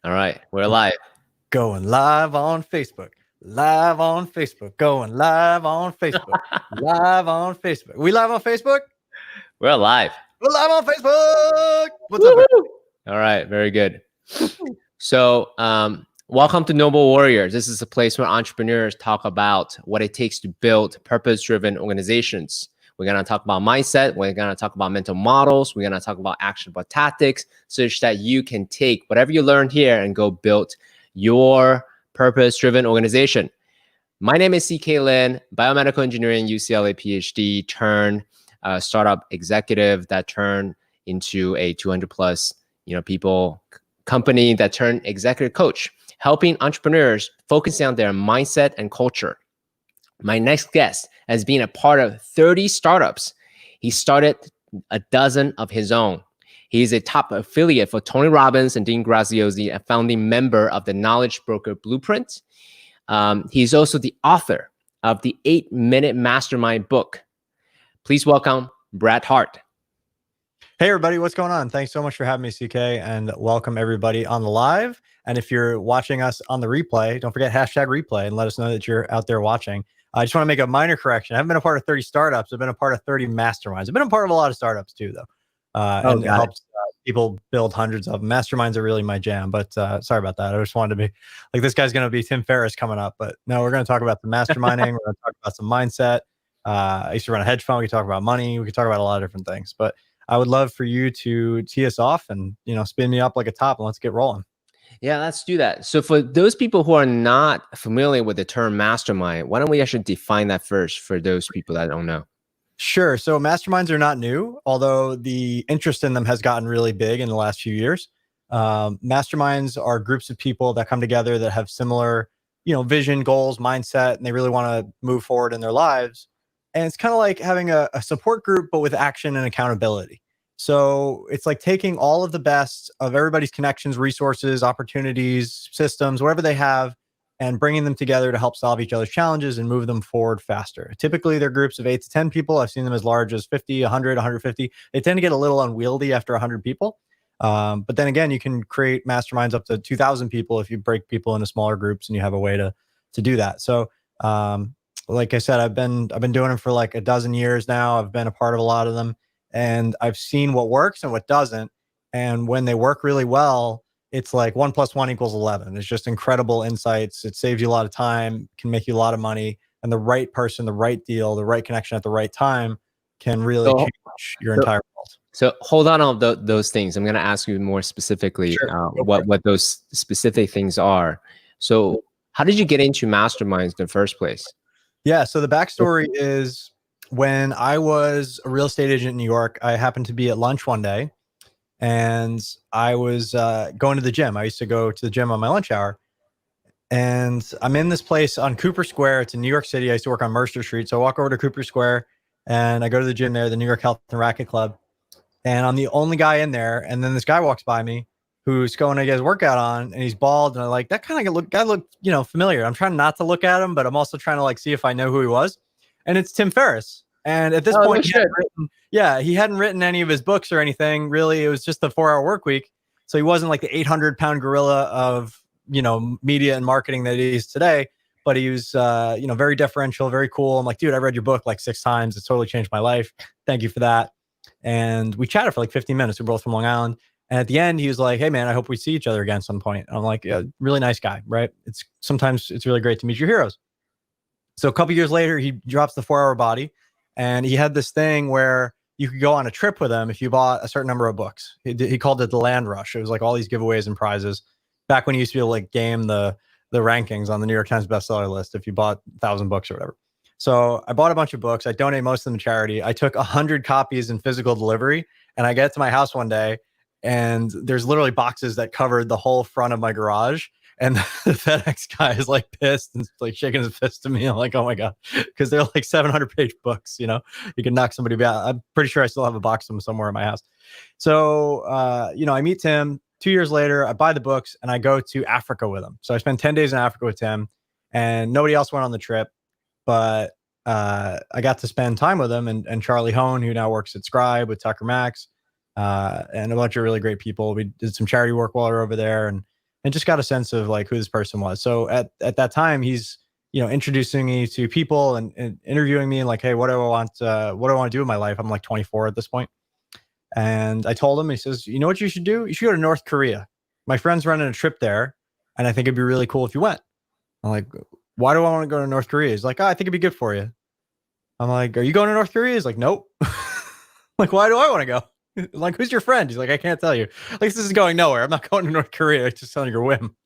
All right, we're live. Going live on Facebook. Live on Facebook. Going live on Facebook. Live on Facebook. We live on Facebook? We're live. We're live on Facebook. What's up, everybody? All right, very good. So, welcome to Noble Warriors. This is a place where entrepreneurs talk about what it takes to build purpose-driven organizations. We're going to talk about mindset. We're going to talk about mental models. We're going to talk about actionable tactics such that you can take whatever you learned here and go build your purpose-driven organization. My name is CK Lin, biomedical engineering, UCLA PhD, turned startup executive that turned into a 200 plus people company that turned executive coach, helping entrepreneurs focusing on their mindset and culture. My next guest has been a part of 30 startups. He started a dozen of his own. He is a top affiliate for Tony Robbins and Dean Graziosi, a founding member of the Knowledge Broker Blueprint. He's also the author of the 8-Minute Mastermind book. Please welcome Brad Hart. Hey, everybody. What's going on? Thanks so much for having me, CK, and welcome everybody on the live. And if you're watching us on the replay, don't forget #replay and let us know that you're out there watching. I just want to make a minor correction. I haven't been a part of 30 startups. I've been a part of 30 masterminds. I've been a part of a lot of startups too, though. And it helps people build hundreds of them. Masterminds are really my jam, but sorry about that. I just wanted to be like, this guy's going to be Tim Ferriss coming up, but no, we're going to talk about the masterminding. We're going to talk about some mindset. I used to run a hedge fund. We can talk about money. We can talk about a lot of different things, but I would love for you to tee us off and, spin me up like a top and let's get rolling. Yeah, let's do that. So for those people who are not familiar with the term mastermind, why don't we actually define that first for those people that don't know? Sure. So masterminds are not new, although the interest in them has gotten really big in the last few years. Masterminds are groups of people that come together that have similar, vision, goals, mindset, and they really want to move forward in their lives. And it's kind of like having a support group, but with action and accountability. So it's like taking all of the best of everybody's connections, resources, opportunities, systems, whatever they have, and bringing them together to help solve each other's challenges and move them forward faster. Typically, they're groups of 8 to 10 people. I've seen them as large as 50, 100, 150. They tend to get a little unwieldy after 100 people. But then again, you can create masterminds up to 2,000 people if you break people into smaller groups and you have a way to do that. So, like I said, I've been doing them for like a dozen years now. I've been a part of a lot of them. And I've seen what works and what doesn't. And when they work really well, it's like 1 + 1 = 11. It's just incredible insights. It saves you a lot of time, can make you a lot of money. And the right person, the right deal, the right connection at the right time can really change your entire world. So hold on those things. I'm going to ask you more specifically what those specific things are. So how did you get into masterminds in the first place? Yeah. So the backstory is, when I was a real estate agent in New York, I happened to be at lunch one day and I was going to the gym. I used to go to the gym on my lunch hour. And I'm in this place on Cooper Square. It's in New York City. I used to work on Mercer Street. So I walk over to Cooper Square and I go to the gym there, the New York Health and Racket Club. And I'm the only guy in there. And then this guy walks by me who's going to get his workout on, and he's bald. And I'm like, that kind of guy looked, familiar. I'm trying not to look at him, but I'm also trying to see if I know who he was. And it's Tim Ferriss. And at this point, he hadn't written any of his books or anything. Really, it was just the 4-hour work week. So he wasn't like the 800-pound gorilla of, media and marketing that he is today. But he was, very deferential, very cool. I'm like, dude, I read your book like 6 times. It's totally changed my life. Thank you for that. And we chatted for like 15 minutes. We're both from Long Island. And at the end, he was like, hey, man, I hope we see each other again at some point. And I'm like, yeah, really nice guy, right? Sometimes it's really great to meet your heroes. So a couple years later, he drops the 4-hour body. And he had this thing where you could go on a trip with him if you bought a certain number of books. He called it the Land Rush. It was like all these giveaways and prizes. Back when you used to be able to game the rankings on the New York Times bestseller list if you bought 1,000 books or whatever. So I bought a bunch of books. I donate most of them to charity. I took 100 copies in physical delivery, and I get to my house one day, and there's literally boxes that covered the whole front of my garage. And the FedEx guy is like pissed and like shaking his fist at me. I'm like, oh my God, because they're like 700-page books, you can knock somebody out. I'm pretty sure I still have a box of them somewhere in my house. So, I meet Tim 2 years later, I buy the books and I go to Africa with him. So I spent 10 days in Africa with Tim, and nobody else went on the trip, but I got to spend time with him and Charlie Hone, who now works at Scribe with Tucker Max, and a bunch of really great people. We did some charity work while we were over there. And and just got a sense of like who this person was. So at that time, he's, introducing me to people and interviewing me and like, hey, what do I want to do in my life? I'm like 24 at this point. And I told him, he says, you know what you should do? You should go to North Korea. My friend's running a trip there, and I think it'd be really cool if you went. I'm like, why do I want to go to North Korea? He's like, oh, I think it'd be good for you. I'm like, are you going to North Korea? He's like, nope. Like, why do I want to go? Like, who's your friend? He's like, I can't tell you. Like, this is going nowhere. I'm not going to North Korea. It's just on your whim.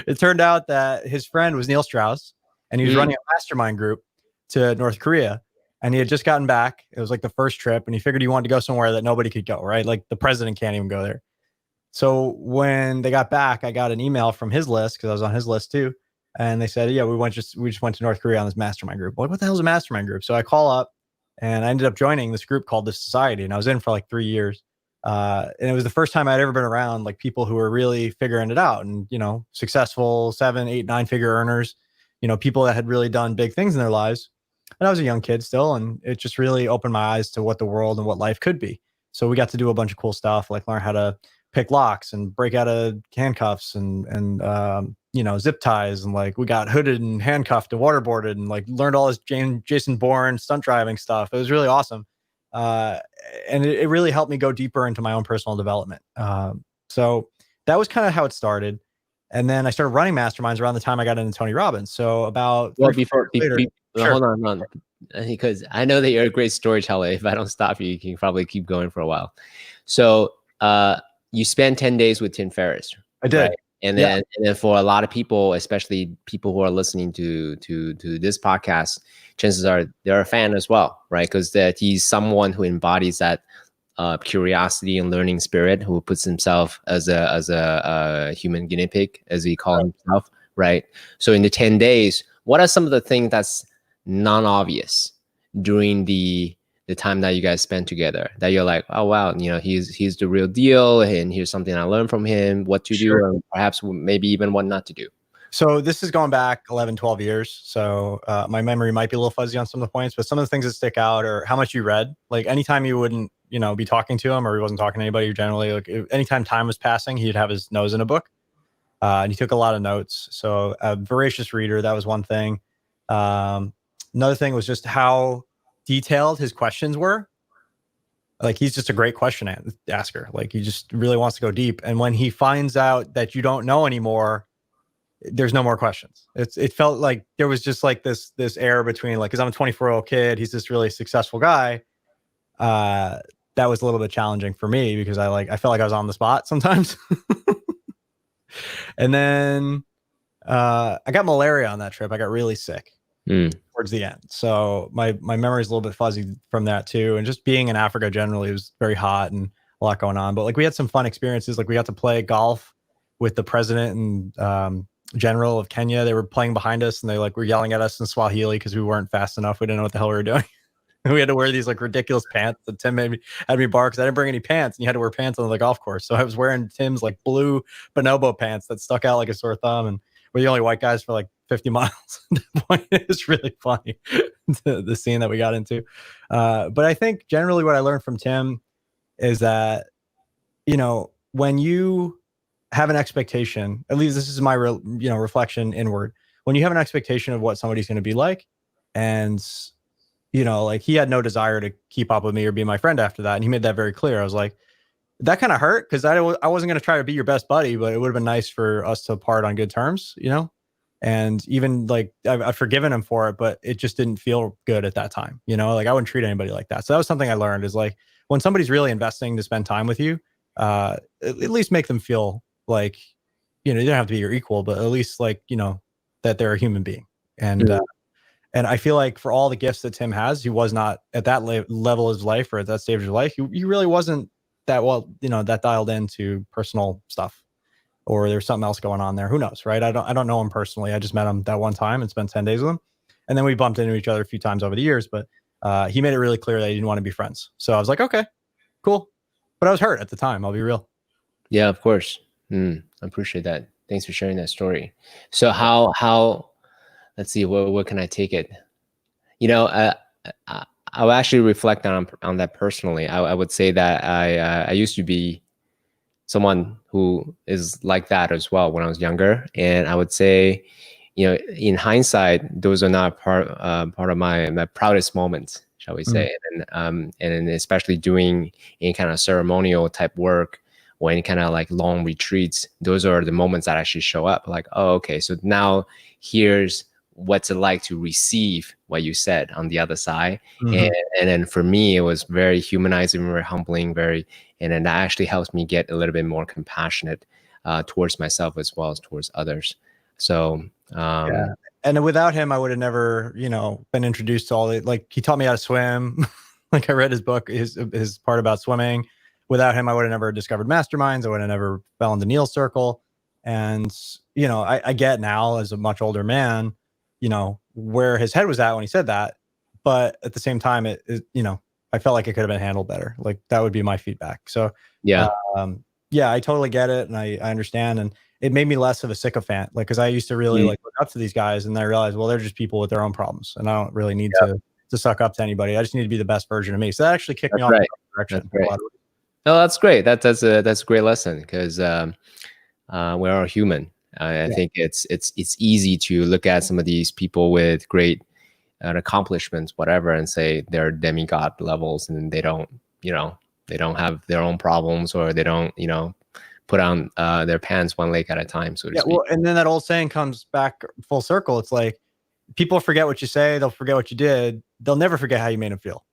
It turned out that his friend was Neil Strauss, and he was running a mastermind group to North Korea. And he had just gotten back. It was like the first trip, and he figured he wanted to go somewhere that nobody could go, right? Like the president can't even go there. So when they got back, I got an email from his list, because I was on his list too. And they said, yeah, we just went to North Korea on this mastermind group. Like, what the hell is a mastermind group? So I call up, and I ended up joining this group called the Society, and I was in for like 3 years. And it was the first time I'd ever been around like people who were really figuring it out, and successful 7, 8, 9-figure earners, people that had really done big things in their lives. And I was a young kid still, and it just really opened my eyes to what the world and what life could be. So we got to do a bunch of cool stuff, like learn how to pick locks and break out of handcuffs and zip ties, and like we got hooded and handcuffed and waterboarded and like learned all this Jason Bourne stunt driving stuff. It was really awesome. And it really helped me go deeper into my own personal development. So that was kind of how it started. And then I started running masterminds around the time I got into Tony Robbins. So about before later, sure. Hold on, because I know that you're a great storyteller. If I don't stop you, you can probably keep going for a while. So you spent 10 days with Tim Ferriss. I did. Right? And then for a lot of people, especially people who are listening to this podcast, chances are they're a fan as well, right? Because that he's someone who embodies that curiosity and learning spirit, who puts himself as a human guinea pig, as he calls himself, right? So in the 10 days, what are some of the things that's non-obvious during the time that you guys spent together that you're like, oh wow, he's the real deal, and here's something I learned from him, what to do, and perhaps maybe even what not to do? So this is going back 11, 12 years. So my memory might be a little fuzzy on some of the points, but some of the things that stick out are how much you read. Like anytime you wouldn't, be talking to him, or he wasn't talking to anybody, generally, like anytime time was passing, he'd have his nose in a book. And he took a lot of notes. So a voracious reader, that was one thing. Another thing was just how detailed his questions were. Like he's just a great question asker. Like he just really wants to go deep. And when he finds out that you don't know anymore, there's no more questions. It felt like there was just like this air between, like, because I'm a 24-year-old kid, he's this really successful guy. That was a little bit challenging for me because I felt like I was on the spot sometimes. And then I got malaria on that trip. I got really sick towards the end. So my memory is a little bit fuzzy from that too. And just being in Africa generally, it was very hot and a lot going on. But like we had some fun experiences. Like we got to play golf with the president and general of Kenya. They were playing behind us, and they were yelling at us in Swahili because we weren't fast enough. We didn't know what the hell we were doing. We had to wear these like ridiculous pants that Tim had me borrow because I didn't bring any pants, and you had to wear pants on the golf course. So I was wearing Tim's like blue bonobo pants that stuck out like a sore thumb, and we're the only white guys for like 50 miles. At that point, it was really funny, the scene that we got into. But I think generally what I learned from Tim is that, when you have an expectation, at least this is my reflection inward, when you have an expectation of what somebody's going to be like, and like he had no desire to keep up with me or be my friend after that, and he made that very clear. I was like, that kind of hurt, because I wasn't going to try to be your best buddy, but it would have been nice for us to part on good terms, and even like I've forgiven him for it, but it just didn't feel good at that time, like I wouldn't treat anybody like that. So that was something I learned, is like when somebody's really investing to spend time with you, at least make them feel like, you don't have to be your equal, but at least like, that they're a human being. And and I feel like for all the gifts that Tim has, he was not at that level of his life, or at that stage of his life. He really wasn't that well, that dialed into personal stuff, or there's something else going on there. Who knows, right? I don't know him personally. I just met him that one time and spent 10 days with him. And then we bumped into each other a few times over the years, but he made it really clear that he didn't want to be friends. So I was like, okay, cool. But I was hurt at the time. I'll be real. Yeah, of course. I appreciate that. Thanks for sharing that story. So how let's see, where can I take it? I'll actually reflect on that personally. I would say that I used to be someone who is like that as well when I was younger. And I would say, in hindsight, those are not part of my proudest moments, shall we say. And especially doing any kind of ceremonial type work or any kind of like long retreats, those are the moments that actually show up. Like, oh, okay, so now here's what's it like to receive what you said on the other side. And then for me, it was very humanizing, very humbling, and then that actually helps me get a little bit more compassionate towards myself as well as towards others. So yeah. And without him, I would have never, been introduced to all the, like, he taught me how to swim. Like, I read his book, his part about swimming. Without him, I would have never discovered masterminds. I would have never fell into Neil's circle. And, I get now as a much older man, where his head was at when he said that. But at the same time, it I felt like it could have been handled better. Like, that would be my feedback. So yeah, I totally get it. And I understand. And it made me less of a sycophant. Like, cause I used to really like look up to these guys, and I realized, well, they're just people with their own problems, and I don't really need to suck up to anybody. I just need to be the best version of me. So that actually kicked me off in the direction. Oh, that's great. That's a great lesson, because we are human. I think it's easy to look at some of these people with great accomplishments, whatever, and say they're demigod levels, and they don't have their own problems, or they don't, put on their pants one leg at a time, so to speak. Well, and then that old saying comes back full circle. It's like, people forget what you say, they'll forget what you did, they'll never forget how you made them feel.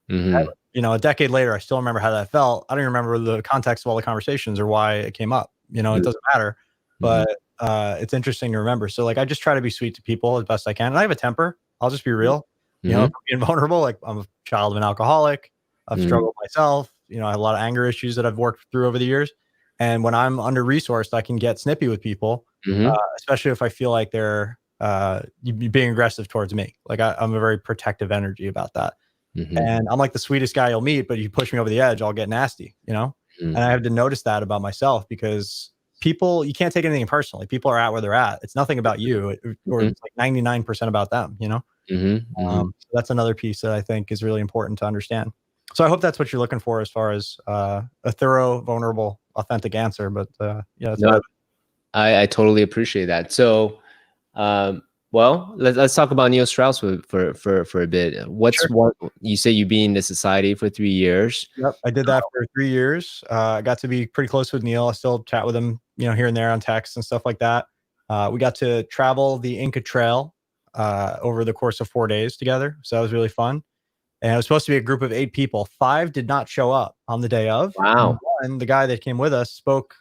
A decade later, I still remember how that felt. I don't even remember the context of all the conversations or why it came up. It doesn't matter, but it's interesting to remember. So, like, I just try to be sweet to people as best I can. And I have a temper. I'll just be real. If I'm being vulnerable, like, I'm a child of an alcoholic. I've struggled myself. I have a lot of anger issues that I've worked through over the years. And when I'm under-resourced, I can get snippy with people, especially if I feel like they're being aggressive towards me. Like, I'm a very protective energy about that. And I'm like the sweetest guy you'll meet, but if you push me over the edge, I'll get nasty, And I have to notice that about myself, because people, you can't take anything personally. People are at where they're at. It's nothing about you, or it's like 99% about them, So that's another piece that I think is really important to understand. So I hope that's what you're looking for, as far as a thorough, vulnerable, authentic answer. But that's I totally appreciate that. So, well, let's talk about Neil Strauss for a bit. What's one, you say you've been in the society for 3 years? Yep, I did that for 3 years. I got to be pretty close with Neil. I still chat with him, here and there on text and stuff like that. We got to travel the Inca Trail over the course of 4 days together. So that was really fun. And it was supposed to be a group of 8 people. 5 did not show up on the day of. Wow. And the guy that came with us spoke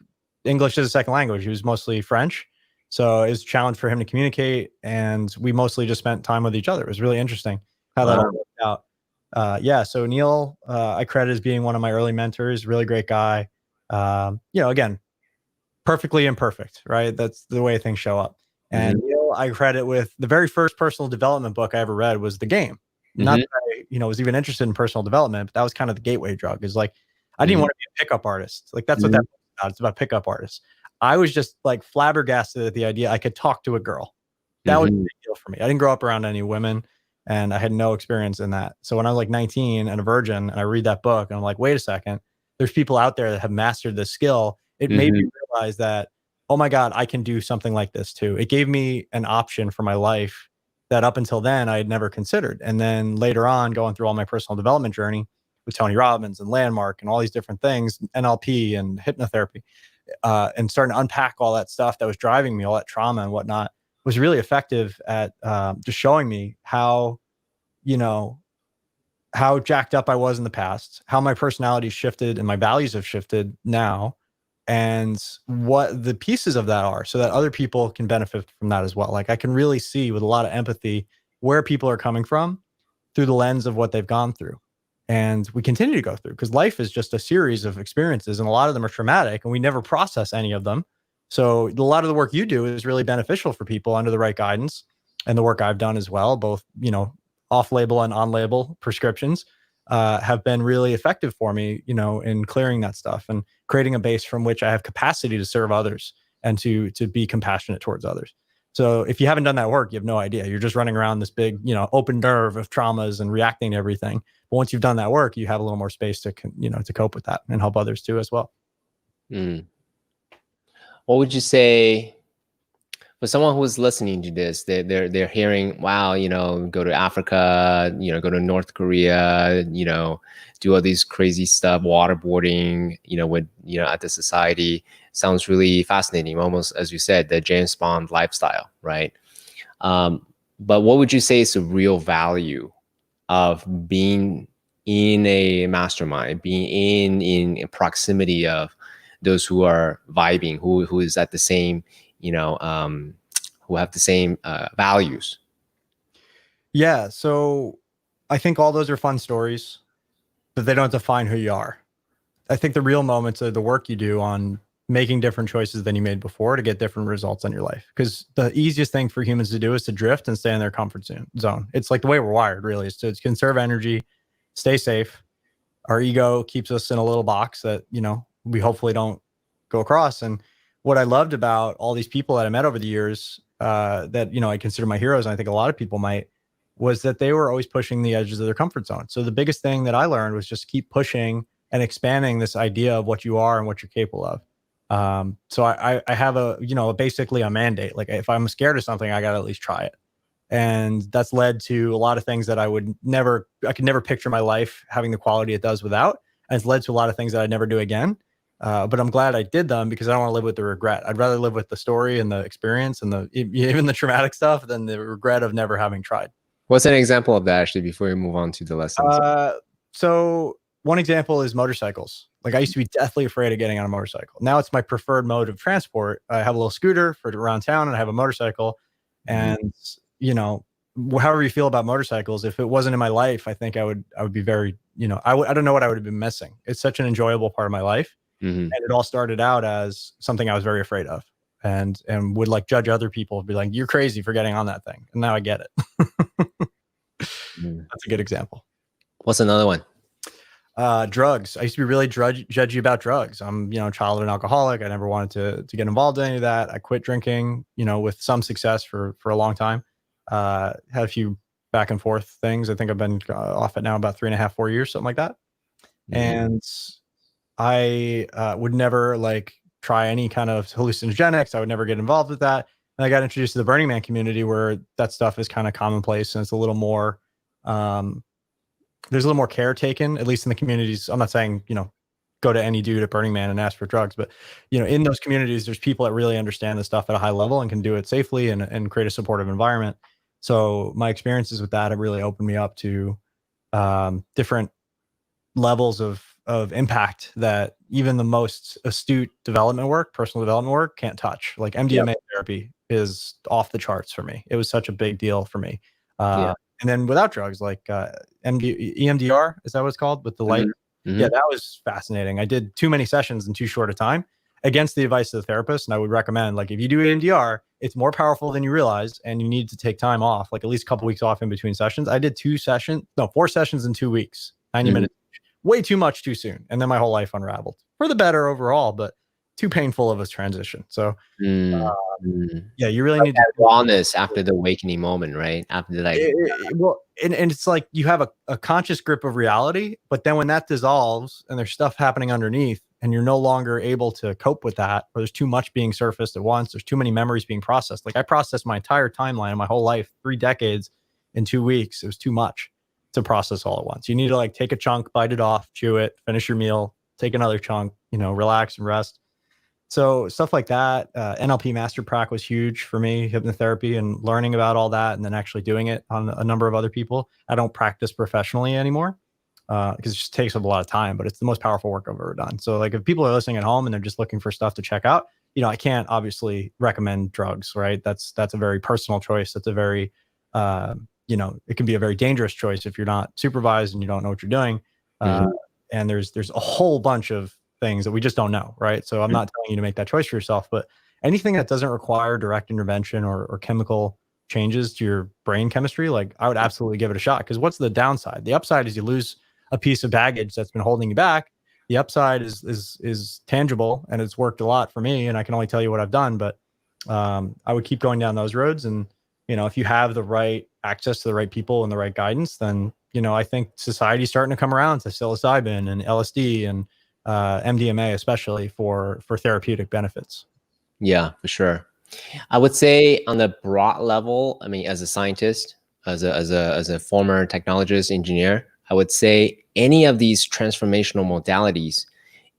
English as a second language. He was mostly French. So it was a challenge for him to communicate. And we mostly just spent time with each other. It was really interesting how that all worked out. So Neil, I credit as being one of my early mentors, really great guy. Again, perfectly imperfect, right? That's the way things show up. And Neil, I credit with the very first personal development book I ever read was The Game. Not that I, was even interested in personal development, but that was kind of the gateway drug. Is like, I didn't want to be a pickup artist. Like, that's what that book's about. It's about pickup artists. I was just like flabbergasted at the idea I could talk to a girl. That was a big deal for me. I didn't grow up around any women, and I had no experience in that. So when I was like 19 and a virgin, and I read that book, and I'm like, wait a second, there's people out there that have mastered this skill. It made me realize that, oh my God, I can do something like this too. It gave me an option for my life that up until then I had never considered. And then later on, going through all my personal development journey with Tony Robbins and Landmark and all these different things, NLP and hypnotherapy, and starting to unpack all that stuff that was driving me, all that trauma and whatnot, was really effective at just showing me how, how jacked up I was in the past, how my personality shifted and my values have shifted now, and what the pieces of that are, so that other people can benefit from that as well. Like, I can really see with a lot of empathy where people are coming from through the lens of what they've gone through. And we continue to go through, because life is just a series of experiences, and a lot of them are traumatic, and we never process any of them. So a lot of the work you do is really beneficial for people under the right guidance, and the work I've done as well, both, off-label and on-label prescriptions, have been really effective for me, in clearing that stuff and creating a base from which I have capacity to serve others and to be compassionate towards others. So if you haven't done that work, you have no idea. You're just running around this big, open nerve of traumas and reacting to everything. But once you've done that work, you have a little more space to, to cope with that and help others too as well. What would you say for someone who's listening to this? They're hearing, wow, go to Africa, go to North Korea, do all these crazy stuff, waterboarding, with at the society. Sounds really fascinating, almost as you said, the James Bond lifestyle, right? But what would you say is the real value of being in a mastermind, being in proximity of those who are vibing, who is at the same, who have the same values? Yeah. So I think all those are fun stories, but they don't define who you are. I think the real moments are the work you do on making different choices than you made before to get different results in your life. Because the easiest thing for humans to do is to drift and stay in their comfort zone. It's like the way we're wired, really, is to conserve energy, stay safe. Our ego keeps us in a little box that, we hopefully don't go across. And what I loved about all these people that I met over the years, that, I consider my heroes, and I think a lot of people might, was that they were always pushing the edges of their comfort zone. So the biggest thing that I learned was just keep pushing and expanding this idea of what you are and what you're capable of. So I have basically a mandate. Like if I'm scared of something, I got to at least try it. And that's led to a lot of things that I could never picture my life having the quality it does without. And it's led to a lot of things that I'd never do again. But I'm glad I did them because I don't want to live with the regret. I'd rather live with the story and the experience and even the traumatic stuff than the regret of never having tried. What's an example of that, actually, before we move on to the lessons? So one example is motorcycles. Like I used to be deathly afraid of getting on a motorcycle. Now it's my preferred mode of transport. I have a little scooter for around town and I have a motorcycle. And, however you feel about motorcycles, if it wasn't in my life, I think I would be very, I don't know what I would have been missing. It's such an enjoyable part of my life. And it all started out as something I was very afraid of and would like judge other people, be like, you're crazy for getting on that thing. And now I get it. That's a good example. What's another one? Drugs. I used to be really judgy about drugs. I'm, childhood alcoholic. I never wanted to get involved in any of that. I quit drinking, with some success for a long time. Had a few back and forth things. I think I've been off it now about 3.5, 4 years, something like that. And I would never try any kind of hallucinogenics. I would never get involved with that. And I got introduced to the Burning Man community where that stuff is kind of commonplace and it's a little more, there's a little more care taken, at least in the communities. I'm not saying, go to any dude at Burning Man and ask for drugs, but, in those communities, there's people that really understand the stuff at a high level and can do it safely and create a supportive environment. So my experiences with that have really opened me up to different levels of impact that even the most astute personal development work can't touch. Like MDMA therapy is off the charts for me. It was such a big deal for me. And then without drugs, like EMDR, is that what it's called? With the light? Yeah, that was fascinating. I did too many sessions in too short a time against the advice of the therapist. And I would recommend, if you do EMDR, it's more powerful than you realize, and you need to take time off, at least a couple weeks off in between sessions. I did 4 sessions in 2 weeks, 90 minutes, way too much too soon. And then my whole life unraveled for the better overall, but too painful of a transition. So yeah, you really need to rawness after the awakening moment, right? After and it's like you have a conscious grip of reality, but then when that dissolves and there's stuff happening underneath and you're no longer able to cope with that, or there's too much being surfaced at once, there's too many memories being processed. I processed my entire timeline of my whole life, 3 decades in 2 weeks. It was too much to process all at once. You need to take a chunk, bite it off, chew it, finish your meal, take another chunk, relax and rest. So stuff like that. NLP Master Prac was huge for me, hypnotherapy and learning about all that and then actually doing it on a number of other people. I don't practice professionally anymore because it just takes up a lot of time, but it's the most powerful work I've ever done. So if people are listening at home and they're just looking for stuff to check out, I can't obviously recommend drugs, right? That's a very personal choice. That's a very, it can be a very dangerous choice if you're not supervised and you don't know what you're doing. And there's a whole bunch of things that we just don't know, right? So I'm not telling you to make that choice for yourself, but anything that doesn't require direct intervention or chemical changes to your brain chemistry, I would absolutely give it a shot. Because what's the downside? The upside is you lose a piece of baggage that's been holding you back. The upside is tangible, and it's worked a lot for me, and I can only tell you what I've done, but I would keep going down those roads. And if you have the right access to the right people and the right guidance, then I think society's starting to come around to psilocybin and LSD and MDMA, especially for therapeutic benefits. Yeah, for sure. I would say on the broad level, I mean, as a scientist, as a former technologist engineer, I would say any of these transformational modalities,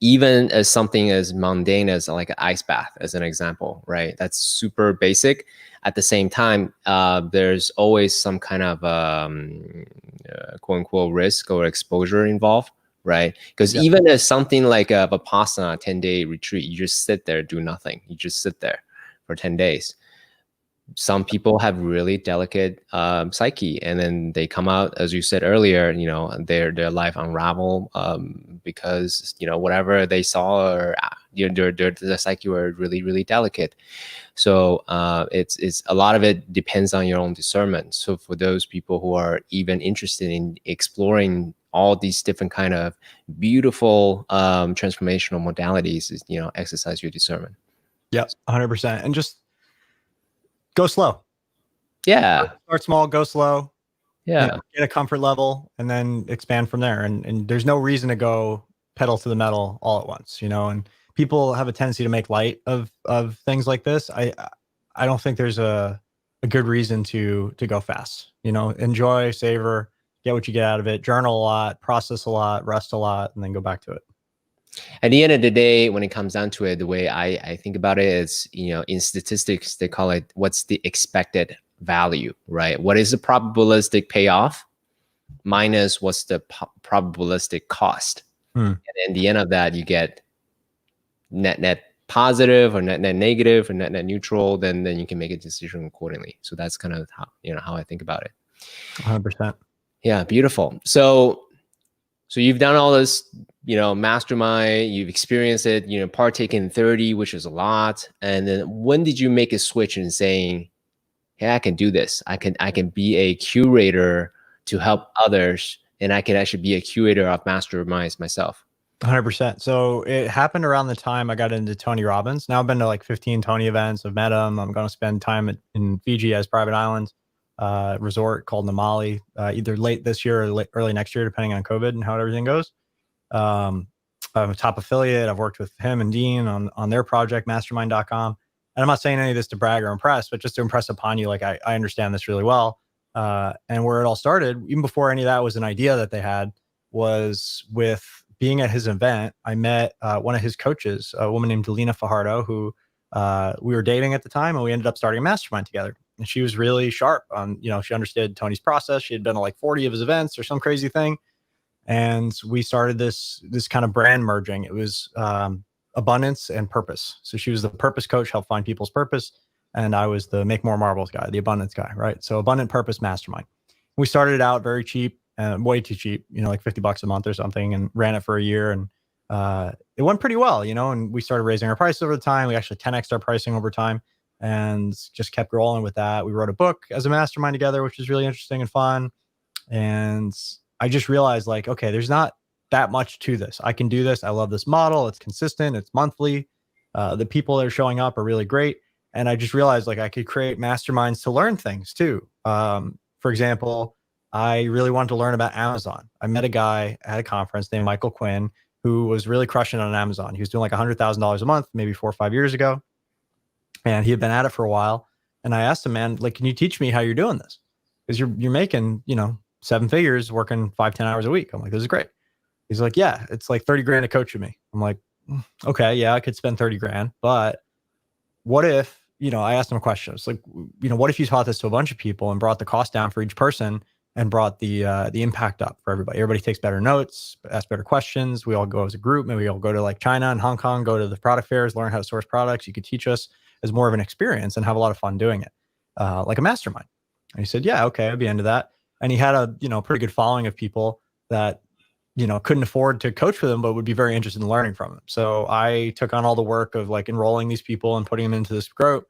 even as something as mundane as like an ice bath, as an example, right? That's super basic. At the same time, there's always some kind of quote unquote risk or exposure involved, right? Because Yeah. even as something like a Vipassana 10-day retreat, you just sit there, do nothing. You just sit there for 10 days. Some people have really delicate psyche, and then they come out, as you said earlier, you know, their life unravel because, you know, whatever they saw, or you know, their psyche were really, really delicate. So it's a lot of it depends on your own discernment. So for those people who are even interested in exploring all these different kind of beautiful transformational modalities, is, you know, exercise your discernment. Yep. 100%. And just go slow. Yeah. Start small, go slow, Yeah. get a comfort level, and then expand from there. And there's no reason to go pedal to the metal all at once, you know. And people have a tendency to make light of things like this. I don't think there's a good reason to go fast. You know, enjoy, savor, get what you get out of it, journal a lot, process a lot, rest a lot, and then go back to it. At the end of the day, when it comes down to it, the way I think about it is, you know, in statistics, they call it what's the expected value, right? What is the probabilistic payoff minus what's the probabilistic cost? And in the end of that, you get net positive or net negative or net neutral. Then you can make a decision accordingly. So that's kind of how, you know, how I think about it. 100%. Yeah, beautiful. So you've done all this, you know, mastermind, you've experienced it, you know, partake in 30, which is a lot. And then when did you make a switch in saying, hey, I can do this. I can be a curator to help others, and I can actually be a curator of masterminds myself? 100%. So it happened around the time I got into Tony Robbins. Now I've been to like 15 Tony events. I've met him. I'm going to spend time in Fiji as private island resort called Namali, either late this year or early next year, depending on COVID and how everything goes. I'm a top affiliate. I've worked with him and Dean on their project, mastermind.com. And I'm not saying any of this to brag or impress, but just to impress upon you, like I understand this really well. And where it all started, even before any of that was an idea that they had, was with being at his event. I met one of his coaches, a woman named Delina Fajardo, who we were dating at the time, and we ended up starting a mastermind together. And she was really sharp on, you know, she understood Tony's process. She had been to like 40 of his events or some crazy thing. And we started this kind of brand merging. It was abundance and purpose. So she was the purpose coach, helped find people's purpose. And I was the make more marbles guy, the abundance guy, right? So abundant purpose mastermind. We started it out very cheap, way too cheap, you know, like $50 a month or something, and ran it for a year. And it went pretty well, you know, and we started raising our price over the time. We actually 10x'd our pricing over time and just kept rolling with that. We wrote a book as a mastermind together, which was really interesting and fun. And I just realized, like, okay, there's not that much to this. I can do this. I love this model. It's consistent. It's monthly. The people that are showing up are really great. And I just realized, like, I could create masterminds to learn things too. For example, I really wanted to learn about Amazon. I met a guy at a conference named Michael Quinn who was really crushing on Amazon. He was doing like $100,000 a month, maybe 4 or 5 years ago. And he had been at it for a while. And I asked him, man, like, can you teach me how you're doing this? Because you're making, you know, 7 figures working 5-10 hours a week. I'm like, this is great. He's like, yeah, it's like 30 grand to coach me. I'm like, okay, yeah, I could spend 30 grand, but what if, you know, I asked him a question. It's like, you know, what if you taught this to a bunch of people and brought the cost down for each person and brought the impact up for everybody? Everybody takes better notes, asks better questions. We all go as a group. Maybe we all go to like China and Hong Kong, go to the product fairs, learn how to source products. You could teach us as more of an experience and have a lot of fun doing it, like a mastermind. And he said, yeah, okay, I'd be into that. And he had a, you know, pretty good following of people that, you know, couldn't afford to coach for them, but would be very interested in learning from them. So I took on all the work of like enrolling these people and putting them into this group.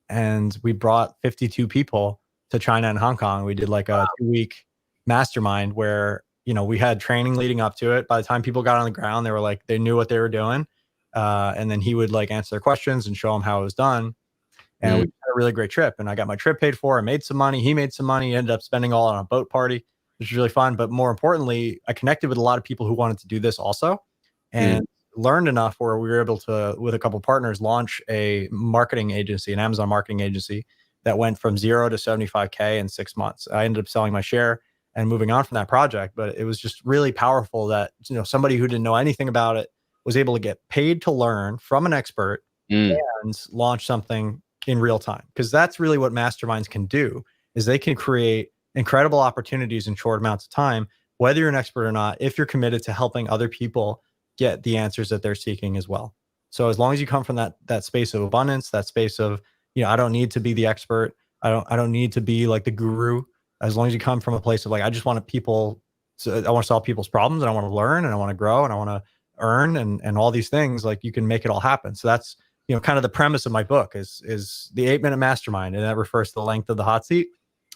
And we brought 52 people to China and Hong Kong. We did like a 2-week mastermind where, you know, we had training leading up to it. By the time people got on the ground, they were like, they knew what they were doing. And then he would like answer their questions and show them how it was done. And we had a really great trip. And I got my trip paid for. I made some money. He made some money. Ended up spending all on a boat party, which was really fun. But more importantly, I connected with a lot of people who wanted to do this also. And learned enough where we were able to, with a couple of partners, launch a marketing agency, an Amazon marketing agency that went from 0 to 75K in 6 months. I ended up selling my share and moving on from that project, but it was just really powerful that, somebody who didn't know anything about it was able to get paid to learn from an expert and launch something in real time. Because that's really what masterminds can do, is they can create incredible opportunities in short amounts of time, whether you're an expert or not, if you're committed to helping other people get the answers that they're seeking as well. So as long as you come from that space of abundance, that space of, I don't need to be the expert. I don't need to be like the guru. As long as you come from a place of like, I just want people, I want to solve people's problems, and I want to learn, and I want to grow, and I want to earn, and all these things, like, you can make it all happen. So that's, kind of the premise of my book is the 8-minute mastermind. And that refers to the length of the hot seat,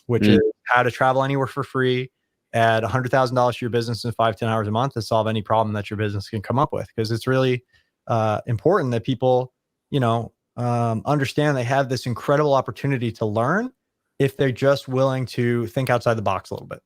which is how to travel anywhere for free, add $100,000 to your business in 5-10 hours a month, and solve any problem that your business can come up with. Because it's really important that people, understand they have this incredible opportunity to learn if they're just willing to think outside the box a little bit.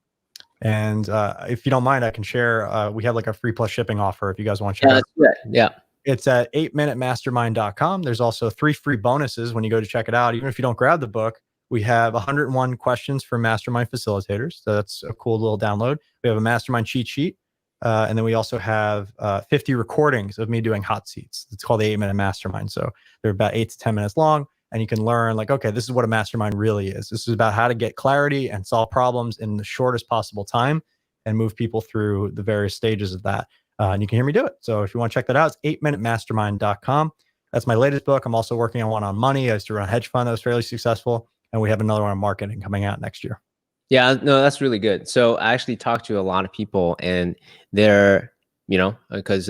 And if you don't mind, I can share, we have like a free plus shipping offer if you guys want to check it out. Yeah. It's at 8minutemastermind.com. There's also 3 free bonuses when you go to check it out. Even if you don't grab the book, we have 101 questions for mastermind facilitators. So that's a cool little download. We have a mastermind cheat sheet. And then we also have 50 recordings of me doing hot seats. It's called the 8-minute mastermind. So they're about 8 to 10 minutes long. And you can learn, like, okay, this is what a mastermind really is. This is about how to get clarity and solve problems in the shortest possible time and move people through the various stages of that. And you can hear me do it. So if you want to check that out, it's 8minutemastermind.com. That's my latest book. I'm also working on one on money. I used to run a hedge fund that was fairly successful. And we have another one on marketing coming out next year. Yeah, no, that's really good. So I actually talked to a lot of people, and they're, because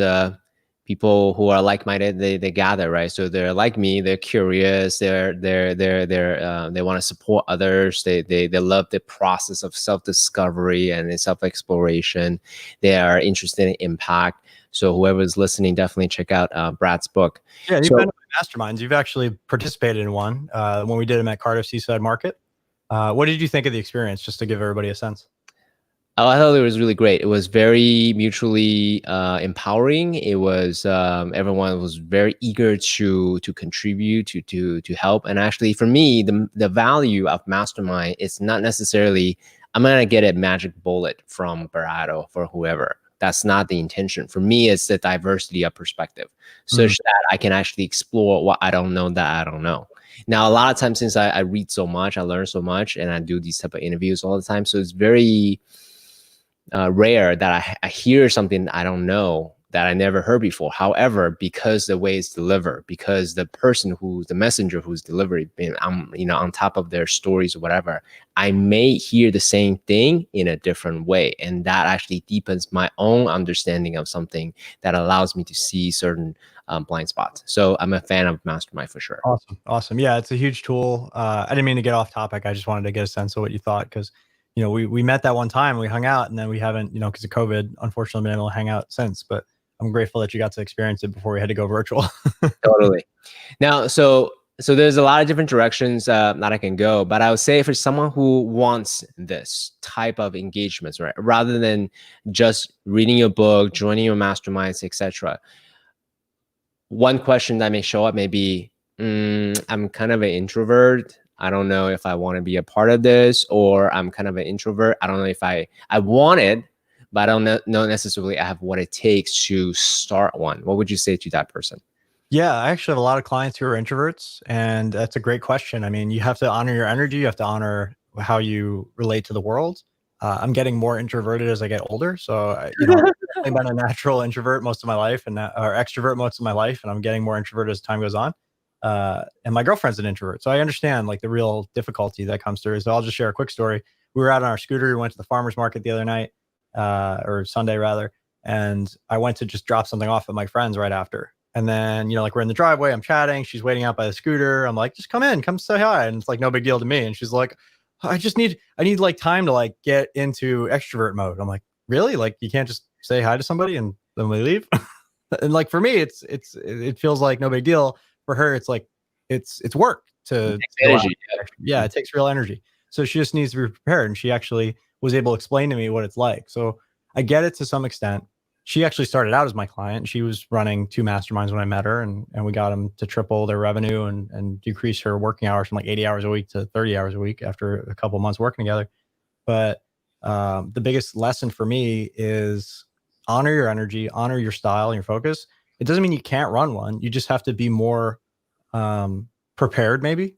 people who are like-minded, they gather, right? So they're like me, they're curious, they want to support others. They love the process of self-discovery and self-exploration. They are interested in impact. So whoever's listening, definitely check out Brad's book. Yeah, you've been to masterminds. You've actually participated in one when we did them at Cardiff Seaside Market. What did you think of the experience, just to give everybody a sense? Oh, I thought it was really great. It was very mutually empowering. It was everyone was very eager to contribute, to help. And actually, for me, the value of mastermind is not necessarily I'm gonna get a magic bullet from Brad or for whoever. That's not the intention. For me, it's the diversity of perspective, such that I can actually explore what I don't know that I don't know. Now, a lot of times, since I read so much, I learn so much, and I do these type of interviews all the time, so it's very rare that I hear something I don't know that I never heard before. However, because the way it's delivered, because the person who's the messenger who's delivering, on top of their stories or whatever, I may hear the same thing in a different way. And that actually deepens my own understanding of something that allows me to see certain blind spots. So I'm a fan of Mastermind for sure. Awesome. Yeah, it's a huge tool. I didn't mean to get off topic. I just wanted to get a sense of what you thought, because we met that one time, we hung out, and then we haven't, because of COVID, unfortunately, been able to hang out since. But I'm grateful that you got to experience it before we had to go virtual. Totally. Now, so there's a lot of different directions that I can go, but I would say for someone who wants this type of engagements, right, rather than just reading your book, joining your masterminds, etc., one question that may show up may be, I'm kind of an introvert. I don't know if I want to be a part of this, or I'm kind of an introvert. I don't know if I want it, but I don't know necessarily I have what it takes to start one. What would you say to that person? Yeah, I actually have a lot of clients who are introverts, and that's a great question. I mean, you have to honor your energy. You have to honor how you relate to the world. I'm getting more introverted as I get older. So, I've been a natural introvert most of my life, or extrovert most of my life, and I'm getting more introverted as time goes on. And my girlfriend's an introvert, so I understand like the real difficulty that comes through. So I'll just share a quick story. We were out on our scooter. We went to the farmer's market the other night, or Sunday rather, and I went to just drop something off at my friend's right after. And then, like, we're in the driveway, I'm chatting, she's waiting out by the scooter. I'm like, just come in, come say hi. And it's like no big deal to me. And she's like, I need like time to like get into extrovert mode. I'm like, really? Like, you can't just say hi to somebody and then we leave? And like, for me, it feels like no big deal. For her, it's like, it's work to energy. Yeah, it takes real energy. So she just needs to be prepared. And she actually was able to explain to me what it's like. So I get it to some extent. she actually started out as my client. She was running 2 masterminds when I met her, and we got them to triple their revenue and decrease her working hours from like 80 hours a week to 30 hours a week after a couple of months working together. But the biggest lesson for me is honor your energy, honor your style and your focus. It doesn't mean you can't run one. You just have to be more prepared, maybe.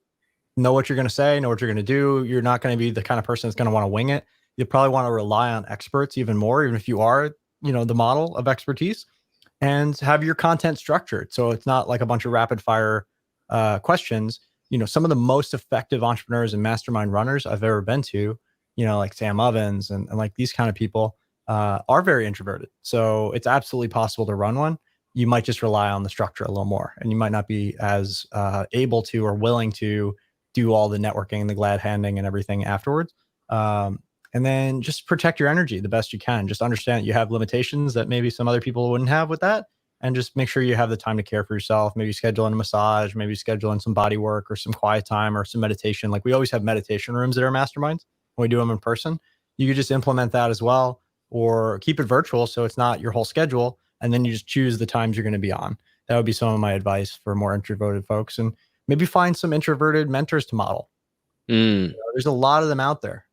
Know what you're going to say, know what you're going to do. You're not going to be the kind of person that's going to want to wing it. You probably want to rely on experts even more, even if you are, the model of expertise, and have your content structured. So it's not like a bunch of rapid fire questions. Some of the most effective entrepreneurs and mastermind runners I've ever been to, like Sam Ovens and like these kind of people are very introverted. So it's absolutely possible to run one. You might just rely on the structure a little more, and you might not be as able to or willing to do all the networking, the glad handing and everything afterwards. And then just protect your energy the best you can. Just understand that you have limitations that maybe some other people wouldn't have with that. And just make sure you have the time to care for yourself. Maybe schedule in a massage, maybe schedule in some body work or some quiet time or some meditation. Like we always have meditation rooms at our masterminds when we do them in person. You could just implement that as well, or keep it virtual so it's not your whole schedule. And then you just choose the times you're going to be on. That would be some of my advice for more introverted folks. And maybe find some introverted mentors to model. There's a lot of them out there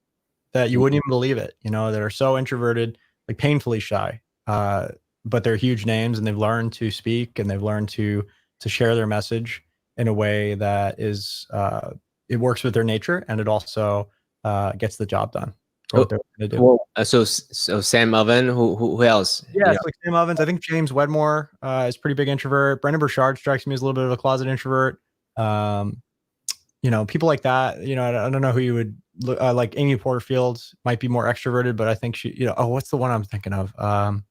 that you wouldn't even believe it, that are so introverted, like painfully shy, but they're huge names, and they've learned to speak and they've learned to share their message in a way that is, it works with their nature, and it also gets the job done. What they're going to do. Well, so Sam Oven, who else? Yeah, it's like Sam Ovens. I think James Wedmore is pretty big introvert. Brendan Burchard strikes me as a little bit of a closet introvert. People like that, I don't know who you would look like. Amy Porterfield might be more extroverted, but I think she, what's the one I'm thinking of?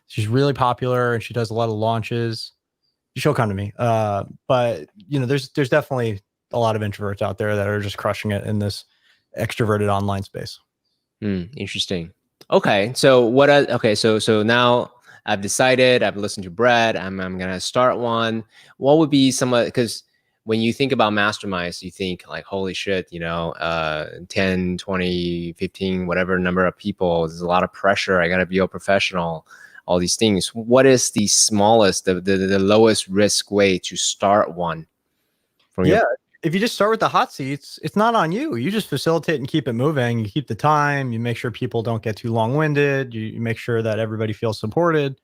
She's really popular and she does a lot of launches. She'll come to me. But there's definitely a lot of introverts out there that are just crushing it in this extroverted online space. Interesting. Okay. So so now I've decided, I've listened to Brad, I'm going to start one. What would be because when you think about masterminds, you think like, holy shit, 10, 20, 15, whatever number of people, there's a lot of pressure. I got to be a professional, all these things. What is the smallest, the lowest risk way to start one? If you just start with the hot seats, it's not on you. You just facilitate and keep it moving. You keep the time. You make sure people don't get too long-winded. You make sure that everybody feels supported.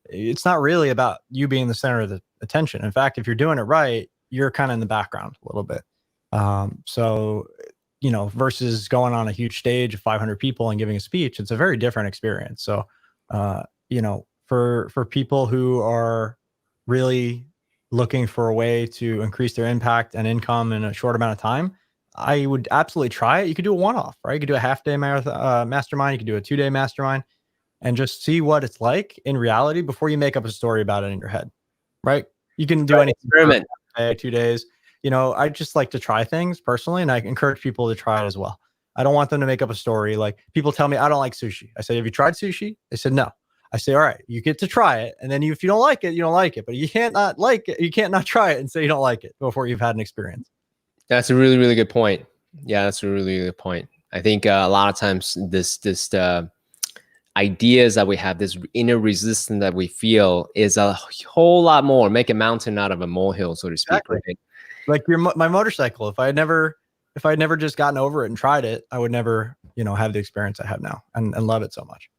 It's not really about you being the center of the attention. In fact, if you're doing it right, you're kind of in the background a little bit. Versus going on a huge stage of 500 people and giving a speech, it's a very different experience. So, for people who are really looking for a way to increase their impact and income in a short amount of time, I would absolutely try it. You could do a one-off, right? You could do a half-day mastermind. You could do a 2-day mastermind, and just see what it's like in reality before you make up a story about it in your head, right? You can do anything. Experiment. 2 days. I just like to try things personally, and I encourage people to try it as well. I don't want them to make up a story. Like people tell me, I don't like sushi. I say, have you tried sushi? They said, no. I say, all right, you get to try it. And then if you don't like it, you don't like it, but you can't not like it. You can't not try it and say you don't like it before you've had an experience. That's a really, really good point. Yeah, that's a really, really good point. I think a lot of times this ideas that we have, this inner resistance that we feel is a whole lot more. Make a mountain out of a molehill, so to speak. Exactly. Right? Like my motorcycle. If I had never just gotten over it and tried it, I would never, have the experience I have now and love it so much.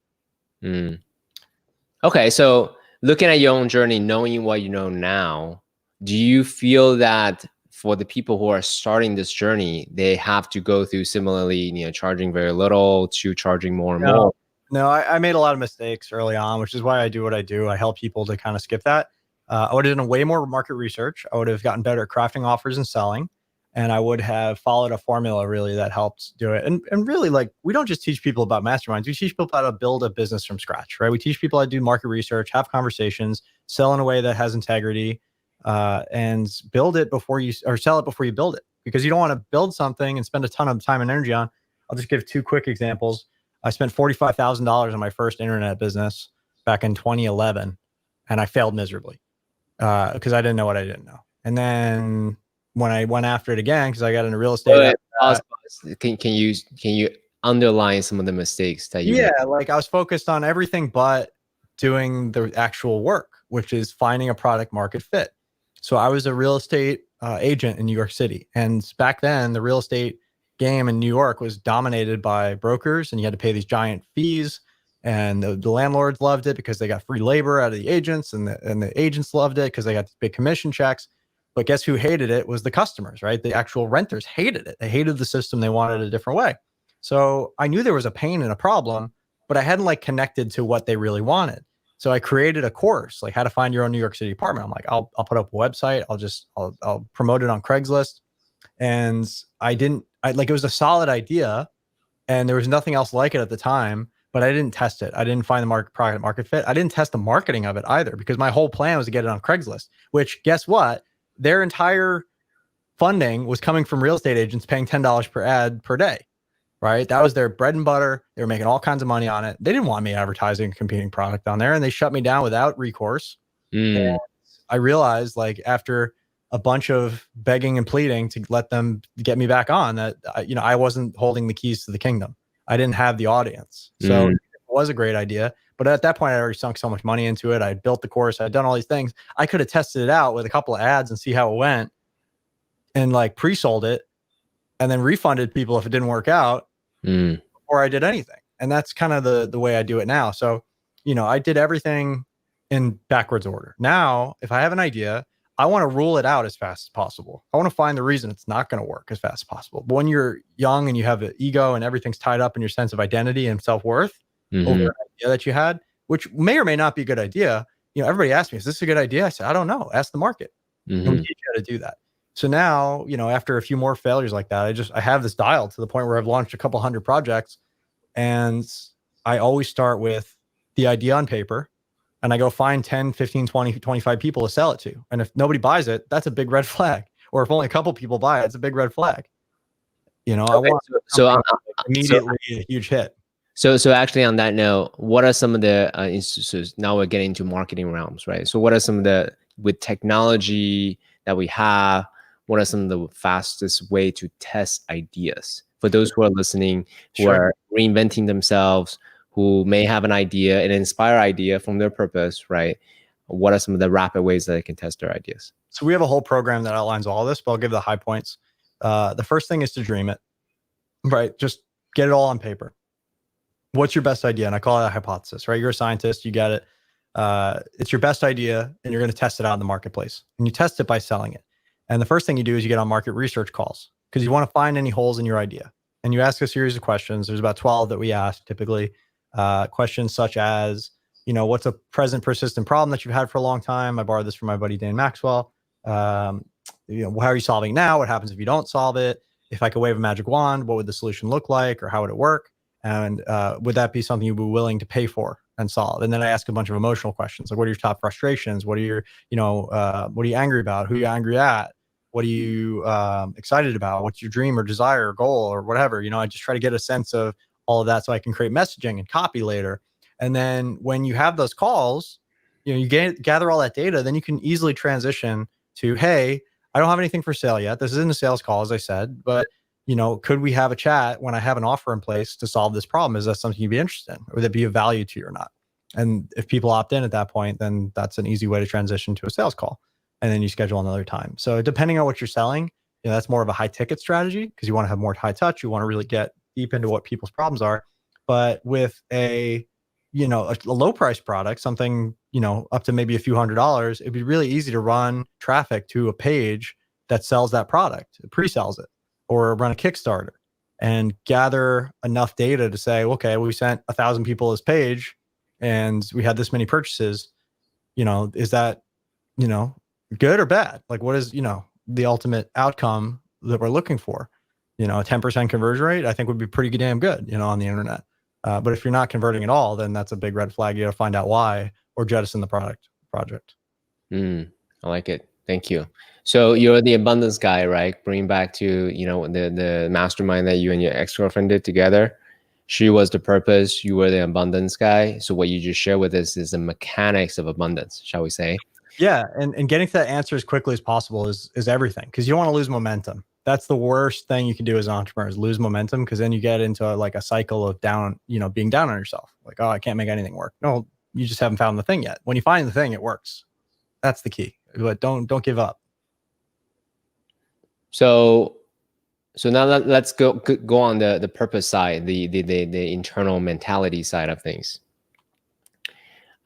Okay. So looking at your own journey, knowing what you know now, do you feel that for the people who are starting this journey, they have to go through similarly, charging very little to charging more and more? No, I made a lot of mistakes early on, which is why I do what I do. I help people to kind of skip that. I would have done way more market research. I would have gotten better at crafting offers and selling. And I would have followed a formula really that helped do it. And really, like, we don't just teach people about masterminds. We teach people how to build a business from scratch, right? We teach people how to do market research, have conversations, sell in a way that has integrity, and build it before you, or sell it before you build it. Because you don't want to build something and spend a ton of time and energy on. I'll just give 2 quick examples. I spent $45,000 on my first internet business back in 2011, and I failed miserably because I didn't know what I didn't know. And then when I went after it again, because I got into real estate. Can you underline some of the mistakes that you made? Like I was focused on everything but doing the actual work, which is finding a product market fit. So I was a real estate agent in New York City. And back then, the real estate game in New York was dominated by brokers, and you had to pay these giant fees. And the landlords loved it because they got free labor out of the agents, and the agents loved it because they got these big commission checks. But guess who hated it was the customers, right? The actual renters hated it. They hated the system. They wanted a different way. So I knew there was a pain and a problem, but I hadn't like connected to what they really wanted. So I created a course, like how to find your own New York City apartment. I'm like, I'll put up a website. I'll promote it on Craigslist. And it was a solid idea, and there was nothing else like it at the time, but I didn't test it. I didn't find the product market fit. I didn't test the marketing of it either, because my whole plan was to get it on Craigslist, which guess what? Their entire funding was coming from real estate agents paying $10 per ad per day, right? That was their bread and butter. They were making all kinds of money on it. They didn't want me advertising a competing product on there, and they shut me down without recourse. And I realized, like, after a bunch of begging and pleading to let them get me back on, that I wasn't holding the keys to the kingdom. I didn't have the audience. So it was a great idea. But at that point, I already sunk so much money into it. I had built the course. I had done all these things. I could have tested it out with a couple of ads and see how it went, and like pre-sold it and then refunded people if it didn't work out before I did anything. And that's kind of the way I do it now. So, I did everything in backwards order. Now, if I have an idea, I want to rule it out as fast as possible. I want to find the reason it's not going to work as fast as possible. But when you're young and you have an ego and everything's tied up in your sense of identity and self-worth over an idea that you had, which may or may not be a good idea. Everybody asks me, is this a good idea? I said, I don't know. Ask the market. And we teach you how to do that. So now, after a few more failures like that, I have this dialed to the point where I've launched a couple hundred projects, and I always start with the idea on paper, and I go find 10, 15, 20, 25 people to sell it to. And if nobody buys it, that's a big red flag. Or if only a couple people buy it, it's a big red flag. I want immediately a huge hit. So actually, on that note, what are some of the instances? Now we're getting into marketing realms, right? So what are some of with technology that we have, what are some of the fastest way to test ideas for those who are listening, who are reinventing themselves, who may have an idea, an inspired idea from their purpose, right? What are some of the rapid ways that they can test their ideas? So we have a whole program that outlines all of this, but I'll give the high points. The first thing is to dream it, right? Just get it all on paper. What's your best idea? And I call it a hypothesis, right? You're a scientist, you get it. It's your best idea, and you're going to test it out in the marketplace. And you test it by selling it. And the first thing you do is you get on market research calls, because you want to find any holes in your idea. And you ask a series of questions. There's about 12 that we ask typically. Questions such as, what's a present persistent problem that you've had for a long time? I borrowed this from my buddy Dan Maxwell. How are you solving now? What happens if you don't solve it? If I could wave a magic wand, what would the solution look like, or how would it work? And would that be something you'd be willing to pay for and solve? And then I ask a bunch of emotional questions, like, what are your top frustrations? What are your, what are you angry about? Who are you angry at? What are you excited about? What's your dream or desire or goal or whatever? I just try to get a sense of all of that so I can create messaging and copy later. And then when you have those calls, you gather all that data, then you can easily transition to, hey, I don't have anything for sale yet. This isn't a sales call, as I said, but could we have a chat when I have an offer in place to solve this problem? Is that something you'd be interested in? Or would that be of value to you or not? And if people opt in at that point, then that's an easy way to transition to a sales call. And then you schedule another time. So depending on what you're selling, that's more of a high ticket strategy, because you want to have more high touch. You want to really get deep into what people's problems are. But with a low price product, something, up to maybe a few $100s, it'd be really easy to run traffic to a page that sells that product, pre-sells it, or run a Kickstarter and gather enough data to say, okay, we sent 1,000 people this page and we had this many purchases. Is that, good or bad? Like, what is, the ultimate outcome that we're looking for? A 10% conversion rate, I think, would be pretty damn good, on the internet. But if you're not converting at all, then that's a big red flag. You got to find out why, or jettison the project. I like it. Thank you. So you're the abundance guy, right? Bring back to, the mastermind that you and your ex-girlfriend did together. She was the purpose. You were the abundance guy. So what you just shared with us is the mechanics of abundance, shall we say? Yeah. And getting to that answer as quickly as possible is everything, because you don't want to lose momentum. That's the worst thing you can do as an entrepreneur, is lose momentum, because then you get into like a cycle of being down on yourself. Like, oh, I can't make anything work. No, you just haven't found the thing yet. When you find the thing, it works. That's the key. But don't give up. So now let's go on the purpose side, the internal mentality side of things.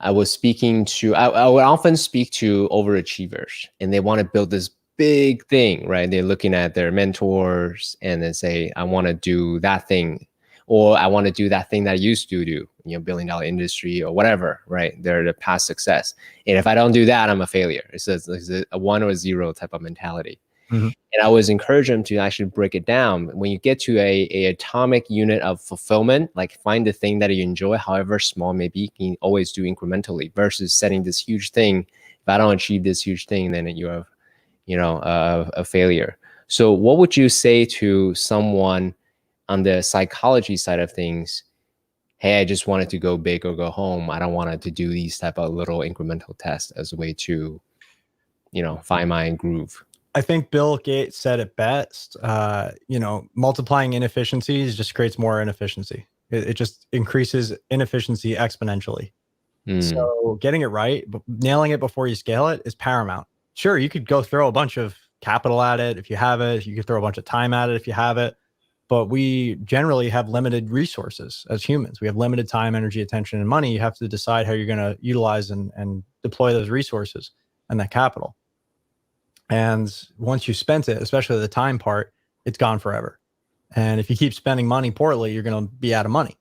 I would often speak to overachievers, and they want to build this big thing, right? They're looking at their mentors and then say, I want to do that thing, or I want to do that thing that I used to do, $1 billion industry or whatever, right? They're the past success. And if I don't do that, I'm a failure. It's a 1 or 0 type of mentality. Mm-hmm. And I always encourage them to actually break it down. When you get to a atomic unit of fulfillment, like find the thing that you enjoy, however small it may be, you can always do incrementally versus setting this huge thing. If I don't achieve this huge thing, then you have, a failure. So what would you say to someone on the psychology side of things? Hey, I just wanted to go big or go home. I don't want to do these type of little incremental tests as a way to, find my groove. I think Bill Gates said it best. Multiplying inefficiencies just creates more inefficiency. It just increases inefficiency exponentially. So getting it right, nailing it before you scale it is paramount. Sure, you could go throw a bunch of capital at it if you have it. You could throw a bunch of time at it if you have it. But we generally have limited resources as humans. We have limited time, energy, attention, and money. You have to decide how you're going to utilize and deploy those resources and that capital. And once you spent it, especially the time part, it's gone forever. And if you keep spending money poorly, you're going to be out of money.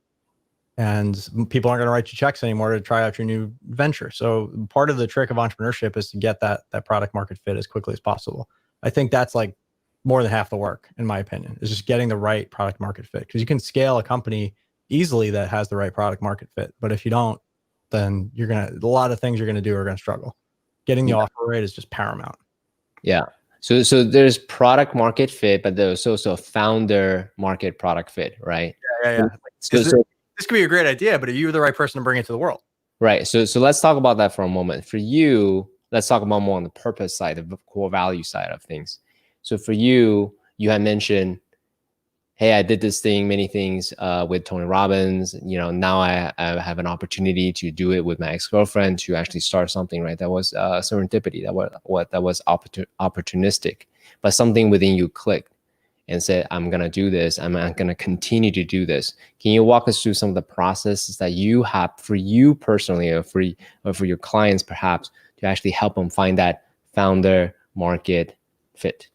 And people aren't going to write you checks anymore to try out your new venture. So part of the trick of entrepreneurship is to get that product market fit as quickly as possible. I think that's like more than half the work, in my opinion, is just getting the right product market fit. Because you can scale a company easily that has the right product market fit. But if you don't, then a lot of things you're going to do are going to struggle. Getting the offer rate is just paramount. Yeah. So there's product market fit, but there's also founder market product fit, right? Yeah. This could be a great idea, but are you the right person to bring it to the world? Right. So let's talk about that for a moment. For you, let's talk about more on the purpose side, the core value side of things. So for you, you had mentioned, hey, I did this thing, many things with Tony Robbins. Now I have an opportunity to do it with my ex-girlfriend to actually start something, right? That was serendipity. That was opportunistic, but something within you clicked and said, I'm going to do this. I'm going to continue to do this. Can you walk us through some of the processes that you have for you personally or for your clients, perhaps, to actually help them find that founder market fit?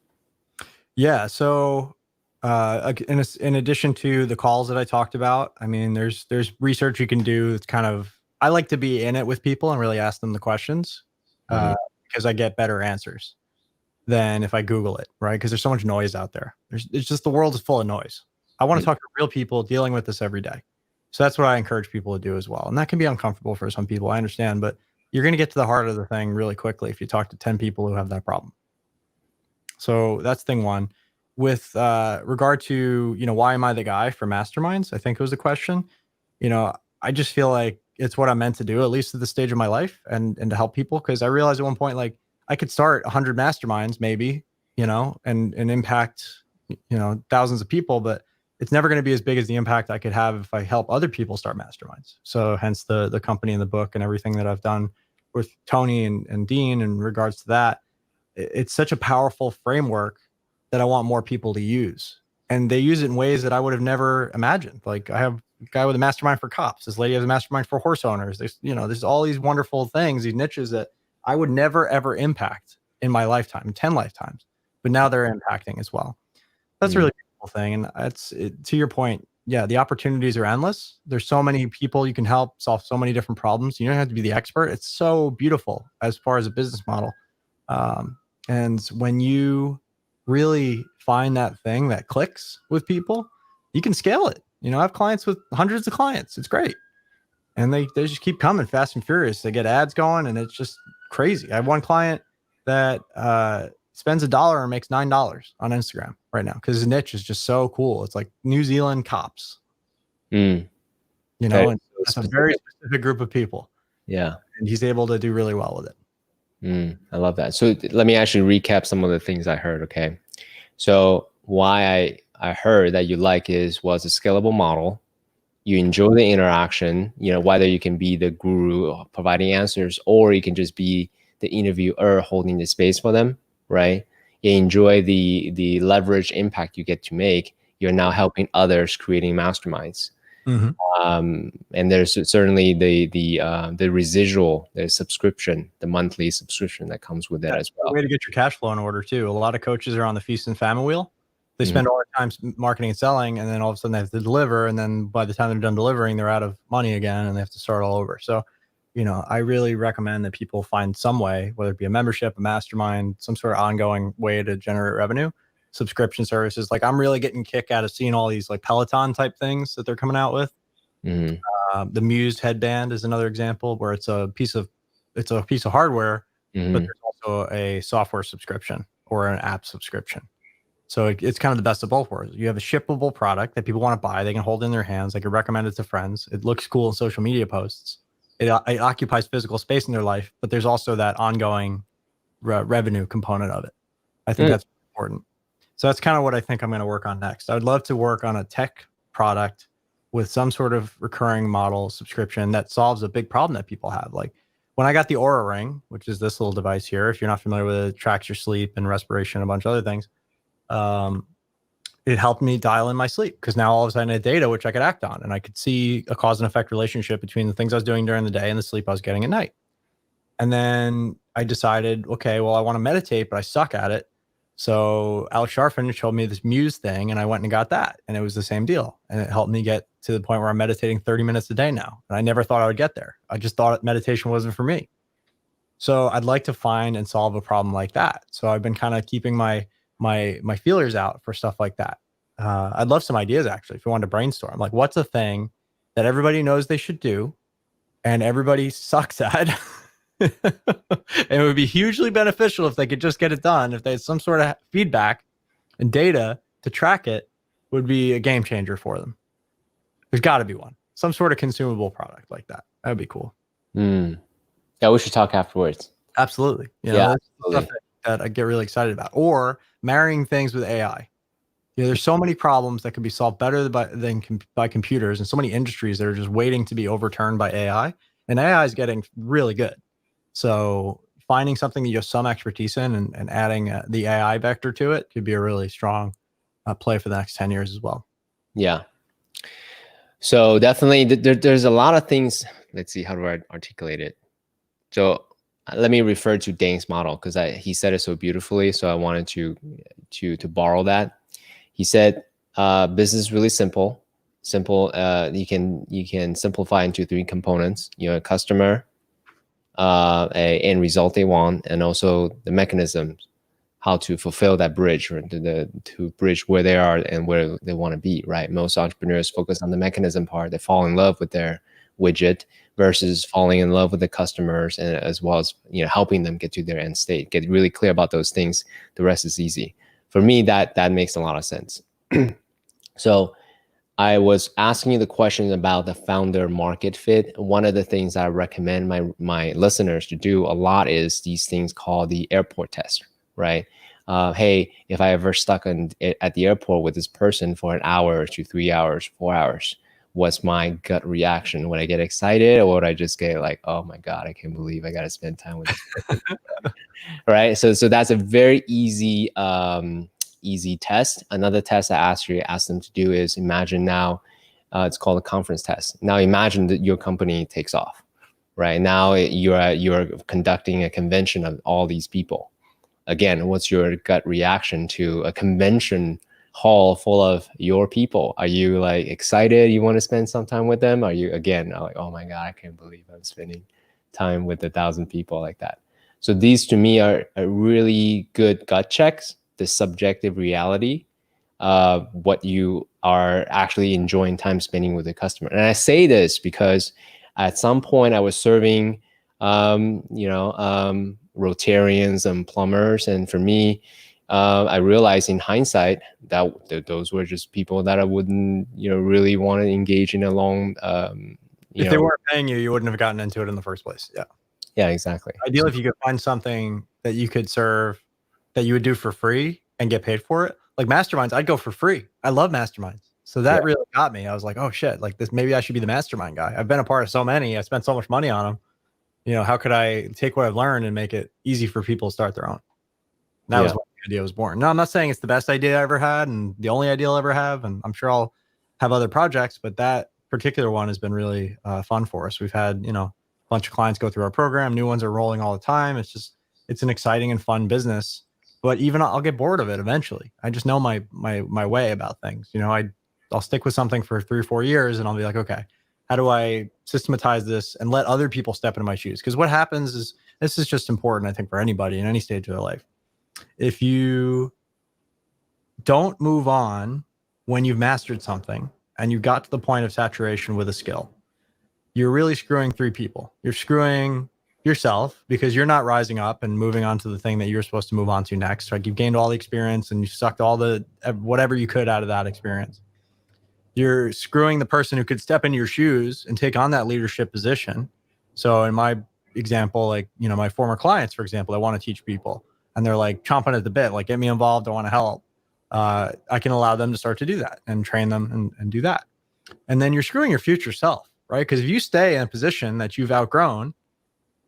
Yeah. So in addition to the calls that I talked about, I mean, there's research you can do. It's kind of, I like to be in it with people and really ask them the questions because I get better answers than if I Google it, right? Because there's so much noise out there. It's just the world is full of noise. I want to talk to real people dealing with this every day. So that's what I encourage people to do as well. And that can be uncomfortable for some people, I understand, but you're going to get to the heart of the thing really quickly if you talk to 10 people who have that problem. So that's thing one. With regard to, why am I the guy for masterminds? I think it was the question. I just feel like it's what I'm meant to do, at least at this stage of my life, and to help people. Because I realized at one point, like, I could start 100 masterminds maybe, and impact, thousands of people, but it's never going to be as big as the impact I could have if I help other people start masterminds. So hence the company and the book and everything that I've done with Tony and Dean in regards to that. It's such a powerful framework that I want more people to use. And they use it in ways that I would have never imagined. Like, I have a guy with a mastermind for cops. This lady has a mastermind for horse owners. There's all these wonderful things, these niches that I would never, ever impact in my lifetime, 10 lifetimes, but now they're impacting as well. That's a really beautiful thing. And to your point. Yeah. The opportunities are endless. There's so many people you can help solve so many different problems. You don't have to be the expert. It's so beautiful as far as a business model. And when you really find that thing that clicks with people, you can scale it. I have clients with hundreds of clients. It's great. And they just keep coming fast and furious. They get ads going and it's just crazy. I have one client that spends $1 and makes $9 on Instagram right now because his niche is just so cool. It's like New Zealand cops. And that's a very specific group of people. Yeah. And he's able to do really well with it. I love that. So let me actually recap some of the things I heard. Okay. So why I heard that you like was a scalable model. You enjoy the interaction, whether you can be the guru providing answers, or you can just be the interviewer holding the space for them, right? You enjoy the leverage impact you get to make. You're now helping others, creating masterminds. And there's certainly the residual, the subscription, the monthly subscription that comes with it as well. Way to get your cash flow in order too. A lot of coaches are on the feast and famine wheel. They spend all their time marketing and selling, and then all of a sudden they have to deliver. And then by the time they're done delivering, they're out of money again, and they have to start all over. So, I really recommend that people find some way, whether it be a membership, a mastermind, some sort of ongoing way to generate revenue, subscription services. Like I'm really getting a kick out of seeing all these like Peloton type things that they're coming out with. The Muse headband is another example where it's a piece of hardware, but there's also a software subscription or an app subscription. So it's kind of the best of both worlds. You have a shippable product that people want to buy. They can hold in their hands. They can recommend it to friends. It looks cool in social media posts. It occupies physical space in their life, but there's also that ongoing revenue component of it. I think that's important. So that's kind of what I think I'm going to work on next. I would love to work on a tech product with some sort of recurring model subscription that solves a big problem that people have. Like when I got the Oura Ring, which is this little device here, if you're not familiar with it, it tracks your sleep and respiration, a bunch of other things. It helped me dial in my sleep because now all of a sudden I had data which I could act on, and I could see a cause and effect relationship between the things I was doing during the day and the sleep I was getting at night. And then I decided, okay, well, I want to meditate, but I suck at it. So Alex Sharfin showed me this Muse thing, and I went and got that, and it was the same deal. And it helped me get to the point where I'm meditating 30 minutes a day now. And I never thought I would get there. I just thought meditation wasn't for me. So I'd like to find and solve a problem like that. So I've been kind of keeping my feelers out for stuff like that. I'd love some ideas actually, if you wanted to brainstorm. Like, what's a thing that everybody knows they should do and everybody sucks at? And it would be hugely beneficial if they could just get it done. If they had some sort of feedback and data to track it, would be a game changer for them. There's got to be one, some sort of consumable product like that. That would be cool. Yeah, we should talk afterwards. Absolutely. That's stuff that I get really excited about. Or marrying things with AI. There's so many problems that can be solved better by computers, and so many industries that are just waiting to be overturned by AI. And AI is getting really good. So finding something that you have some expertise in and adding the AI vector to it could be a really strong play for the next 10 years as well. Yeah. So definitely there's a lot of things. Let's see, how do I articulate it? So let me refer to Dane's model because he said it so beautifully. So I wanted to borrow that. He said, business is really simple. You can simplify into 3 components. A customer, a end result they want, and also the mechanisms, how to fulfill that bridge, or to bridge where they are and where they want to be, right? Most entrepreneurs focus on the mechanism part. They fall in love with their widget versus falling in love with the customers, and as well as helping them get to their end state. Get really clear about those things. The rest is easy. For me, that makes a lot of sense. So I was asking you the question about the founder market fit. One of the things I recommend my listeners to do a lot is these things called the airport test, right? Hey, if I ever stuck at the airport with this person for an hour to 3 hours, 4 hours, what's my gut reaction? Would I get excited, or would I just get like, oh my God, I can't believe I got to spend time with this person? Right? So that's a very easy test. Another test I asked them to do is imagine now, it's called a conference test. Now imagine that your company takes off, right? Now you're conducting a convention of all these people. Again, what's your gut reaction to a convention hall full of your people? Are you like excited? You want to spend some time with them? Are you again like, oh my God, I can't believe I'm spending time with 1,000 people like that? So these to me are really good gut checks. The subjective reality of what you are actually enjoying time spending with the customer. And I say this because at some point I was serving, Rotarians and plumbers. And for me, I realized in hindsight that those were just people that I wouldn't, really want to engage in a long, if they weren't paying you, you wouldn't have gotten into it in the first place. Yeah. Yeah, exactly. Ideally, if you could find something that you could serve that you would do for free and get paid for it. Like masterminds, I'd go for free. I love masterminds. So that really got me. I was like, oh shit, like this, maybe I should be the mastermind guy. I've been a part of so many. I spent so much money on them. You know, how could I take what I've learned and make it easy for people to start their own? And that was when the idea was born. No, I'm not saying it's the best idea I ever had and the only idea I'll ever have. And I'm sure I'll have other projects, but that particular one has been really fun for us. We've had, you know, a bunch of clients go through our program. New ones are rolling all the time. It's an exciting and fun business, but even I'll get bored of it eventually. I just know my way about things. You know, I'll stick with something for 3 or 4 years and I'll be like, okay, how do I systematize this and let other people step into my shoes? Because what happens is, this is just important, I think, for anybody in any stage of their life. If you don't move on when you've mastered something and you got to the point of saturation with a skill, you're really screwing 3 people. You're screwing yourself because you're not rising up and moving on to the thing that you're supposed to move on to next. Like, you've gained all the experience and you sucked all the whatever you could out of that experience. You're screwing the person who could step into your shoes and take on that leadership position. So in my example, like, you know, my former clients, for example, I want to teach people and they're like chomping at the bit, like, get me involved, I want to help. I can allow them to start to do that and train them and do that. And then you're screwing your future self, right? Because if you stay in a position that you've outgrown,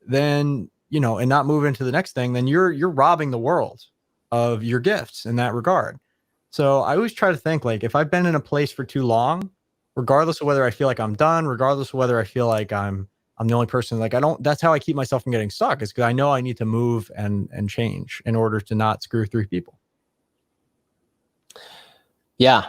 then, you know, and not move into the next thing, then you're robbing the world of your gifts in that regard. So I always try to think, like, if I've been in a place for too long, regardless of whether I feel like I'm done, regardless of whether I feel like I'm the only person, like, that's how I keep myself from getting stuck, is because I know I need to move and change in order to not screw 3 people. Yeah,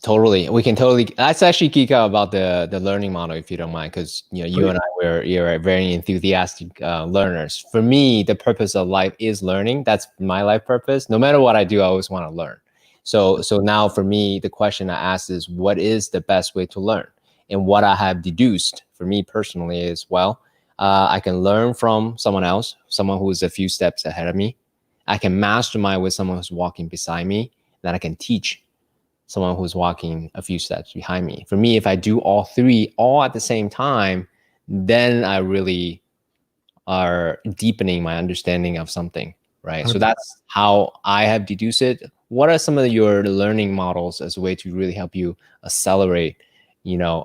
totally. We can totally, let's actually geek out about the learning model, if you don't mind, because, you know, you and I, you're very enthusiastic learners. For me, the purpose of life is learning. That's my life purpose. No matter what I do, I always want to learn. So now for me, the question I ask is, what is the best way to learn? And what I have deduced for me personally is, well, I can learn from someone else, someone who is a few steps ahead of me. I can mastermind with someone who's walking beside me. Then I can teach someone who's walking a few steps behind me. For me, if I do all 3 all at the same time, then I really are deepening my understanding of something, right? 100%. So that's how I have deduced it. What are some of your learning models as a way to really help you accelerate, you know,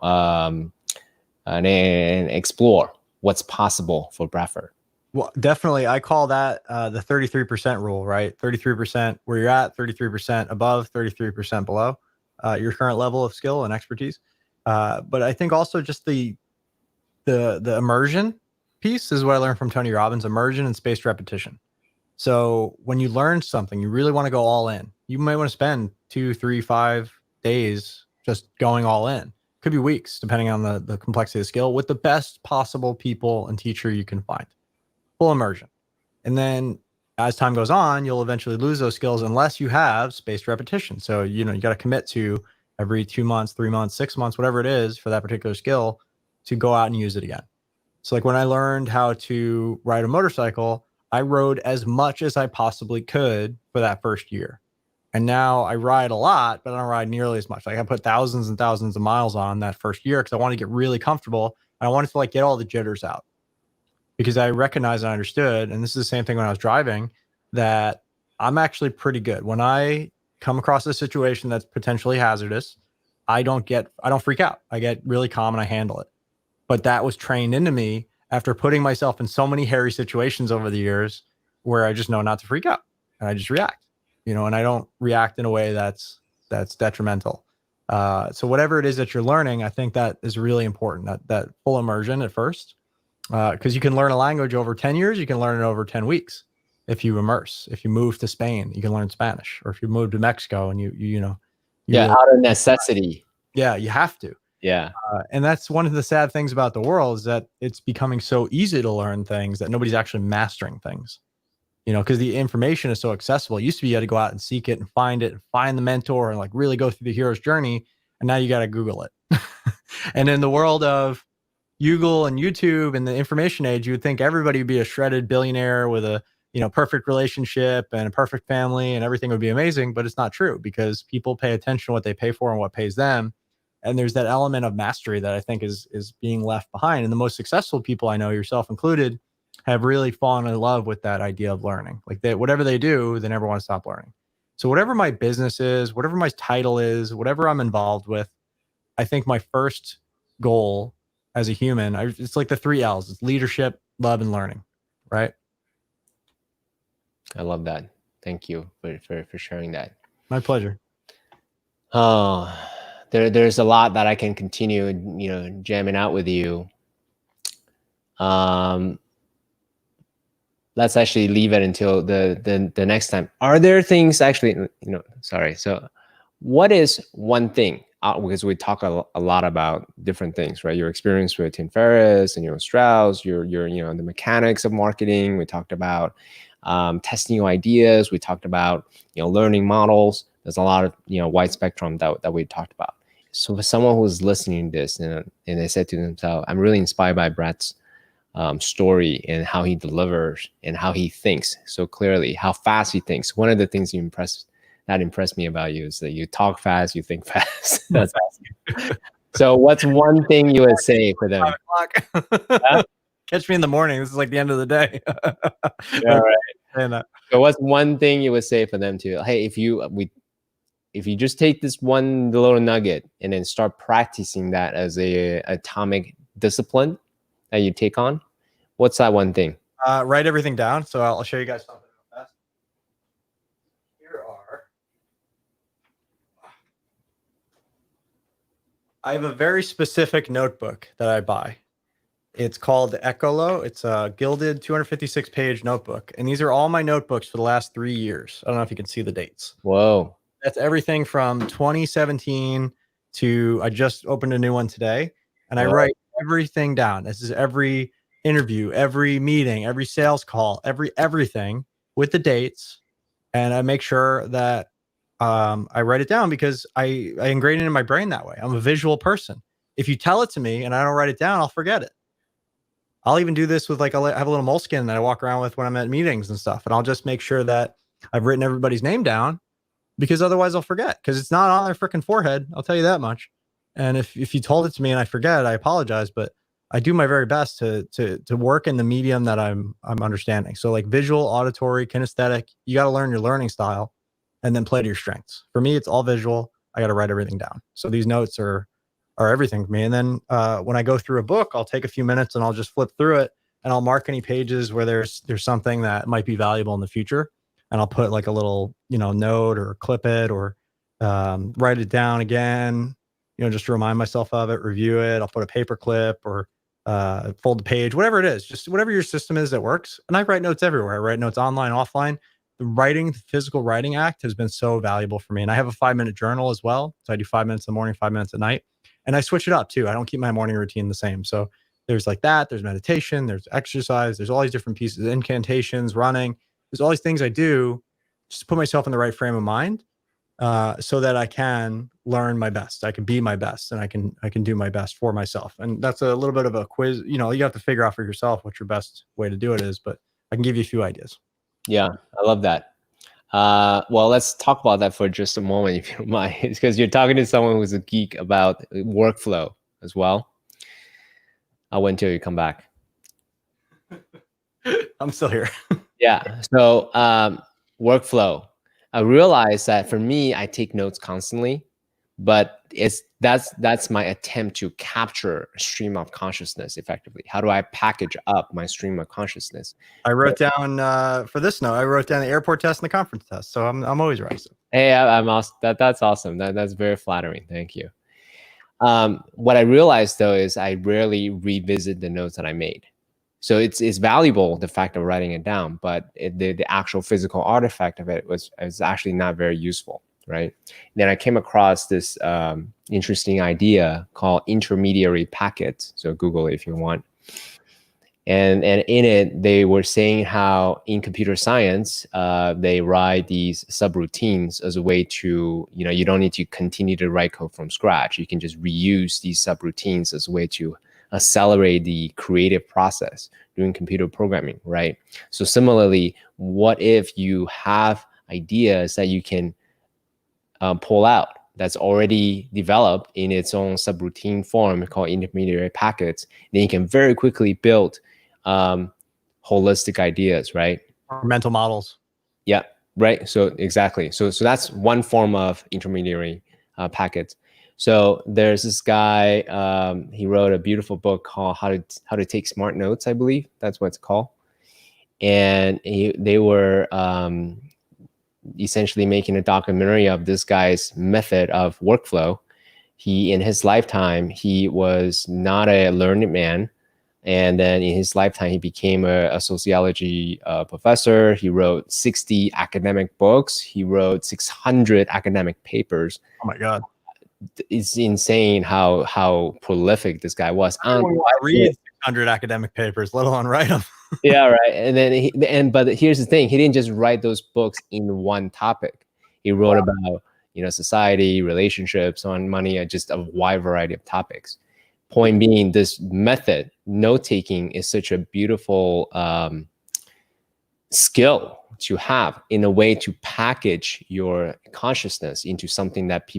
and explore what's possible for Bradford? Well, definitely. I call that the 33% rule, right? 33% where you're at, 33% above, 33% below your current level of skill and expertise. But I think also just the immersion piece is what I learned from Tony Robbins: immersion and spaced repetition. So when you learn something, you really want to go all in. You might want to spend 2, 3, 5 days just going all in. Could be weeks, depending on the complexity of the skill, with the best possible people and teacher you can find. Full immersion. And then as time goes on, you'll eventually lose those skills unless you have spaced repetition. So, you know, you got to commit to every 2 months, 3 months, 6 months, whatever it is for that particular skill, to go out and use it again. So like when I learned how to ride a motorcycle, I rode as much as I possibly could for that first year. And now I ride a lot, but I don't ride nearly as much. Like, I put thousands and thousands of miles on that first year because I want to get really comfortable. And I wanted to, like, get all the jitters out, because I recognized and understood, and this is the same thing when I was driving, that I'm actually pretty good. When I come across a situation that's potentially hazardous, I don't freak out. I get really calm and I handle it. But that was trained into me after putting myself in so many hairy situations over the years where I just know not to freak out and I just react, you know, and I don't react in a way that's detrimental. So whatever it is that you're learning, I think that is really important, that full immersion at first, because you can learn a language over 10 years, you can learn it over 10 weeks. If you immerse, if you move to Spain, you can learn Spanish, or if you move to Mexico and you know. Yeah, out of necessity. Yeah, you have to. Yeah. And that's one of the sad things about the world, is that it's becoming so easy to learn things that nobody's actually mastering things, you know, because the information is so accessible. It used to be you had to go out and seek it and find the mentor and like really go through the hero's journey. And now you got to Google it. And in the world of Google and YouTube and the information age, you would think everybody would be a shredded billionaire with a, you know, perfect relationship and a perfect family and everything would be amazing. But it's not true, because people pay attention to what they pay for and what pays them. And there's that element of mastery that I think is being left behind. And the most successful people I know, yourself included, have really fallen in love with that idea of learning. Like, whatever they do, they never want to stop learning. So whatever my business is, whatever my title is, whatever I'm involved with, I think my first goal as a human, it's like the 3 L's. It's leadership, love, and learning, right? I love that. Thank you for sharing that. My pleasure. Oh, there's a lot that I can continue, jamming out with you. Let's actually leave it until the next time. Are there things actually, sorry. So what is one thing, because we talk a lot about different things, right? Your experience with Tim Ferriss and Strauss, your the mechanics of marketing. We talked about testing new ideas. We talked about, learning models. There's a lot of, wide spectrum that we talked about. So for someone who's listening to this and they said to themselves, I'm really inspired by Brett's story and how he delivers and how he thinks so clearly, how fast he thinks. One of the things that impressed me about you is that you talk fast, you think fast. That's awesome. So what's one thing you would say for them? 5 o'clock. Catch me in the morning. This is like the end of the day. Yeah, right. So what's one thing you would say for them to, hey, if you just take this one little nugget and then start practicing that as a atomic discipline that you take on, what's that one thing? Write everything down. So I'll show you guys something real fast. I have a very specific notebook that I buy. It's called the Ecolo. It's a gilded 256-page notebook. And these are all my notebooks for the last 3 years. I don't know if you can see the dates. Whoa. That's everything from 2017 to I just opened a new one today. And I write everything down. This is every interview, every meeting, every sales call, everything with the dates. And I make sure that I write it down because I ingrain it in my brain that way. I'm a visual person. If you tell it to me and I don't write it down, I'll forget it. I'll even do this with I have a little moleskin that I walk around with when I'm at meetings and stuff. And I'll just make sure that I've written everybody's name down because otherwise I'll forget because it's not on their freaking forehead. I'll tell you that much. And if you told it to me and I forget, I apologize, but I do my very best to work in the medium that I'm understanding. So like visual, auditory, kinesthetic, you got to learn your learning style and then play to your strengths. For me, it's all visual. I got to write everything down. So these notes are everything for me. And then when I go through a book, I'll take a few minutes and I'll just flip through it and I'll mark any pages where there's something that might be valuable in the future. And I'll put like a little, note or clip it or write it down again, just to remind myself of it, review it. I'll put a paper clip or fold the page, whatever it is, just whatever your system is that works. And I write notes everywhere. I write notes online, offline. The physical writing act has been so valuable for me. And I have a 5-minute journal as well. So I do 5 minutes in the morning, 5 minutes at night. And I switch it up too. I don't keep my morning routine the same. So there's like that, there's meditation, there's exercise, there's all these different pieces, incantations, running. There's all these things I do just to put myself in the right frame of mind so that I can learn my best. I can be my best and I can do my best for myself. And that's a little bit of a quiz. You have to figure out for yourself what your best way to do it is, but I can give you a few ideas. Yeah, I love that. Well, let's talk about that for just a moment, if you don't mind. It's because you're talking to someone who's a geek about workflow as well. I'll wait until you come back. I'm still here. Yeah. So workflow. I realize that for me, I take notes constantly, but that's my attempt to capture a stream of consciousness effectively. How do I package up my stream of consciousness? I wrote down for this note, I wrote down the airport test and the conference test. So I'm always right. Hey, I'm awesome. That's awesome. That's very flattering. Thank you. What I realized though is I rarely revisit the notes that I made. So it's valuable, the fact of writing it down, but the actual physical artifact of it was actually not very useful, right? And then I came across this interesting idea called intermediary packets. So Google it if you want. And in it, they were saying how in computer science, they write these subroutines as a way to, you don't need to continue to write code from scratch. You can just reuse these subroutines as a way to accelerate the creative process doing computer programming, right? So similarly, what if you have ideas that you can pull out that's already developed in its own subroutine form called intermediary packets, then you can very quickly build holistic ideas, right? Or mental models. Yeah. right? So exactly. So that's one form of intermediary packet. So there's this guy. He wrote a beautiful book called How to Take Smart Notes. I believe that's what it's called. And they were essentially making a documentary of this guy's method of workflow. He, in his lifetime, he was not a learned man. And then in his lifetime, he became a sociology professor. He wrote 60 academic books. He wrote 600 academic papers. Oh my God. It's insane how prolific this guy was. I don't want to read 600 academic papers, let alone write them. Yeah, right. And then but here's the thing: he didn't just write those books in one topic. He wrote about society, relationships, on money, just a wide variety of topics. Point being, this method, note taking, is such a beautiful skill to have in a way to package your consciousness into something that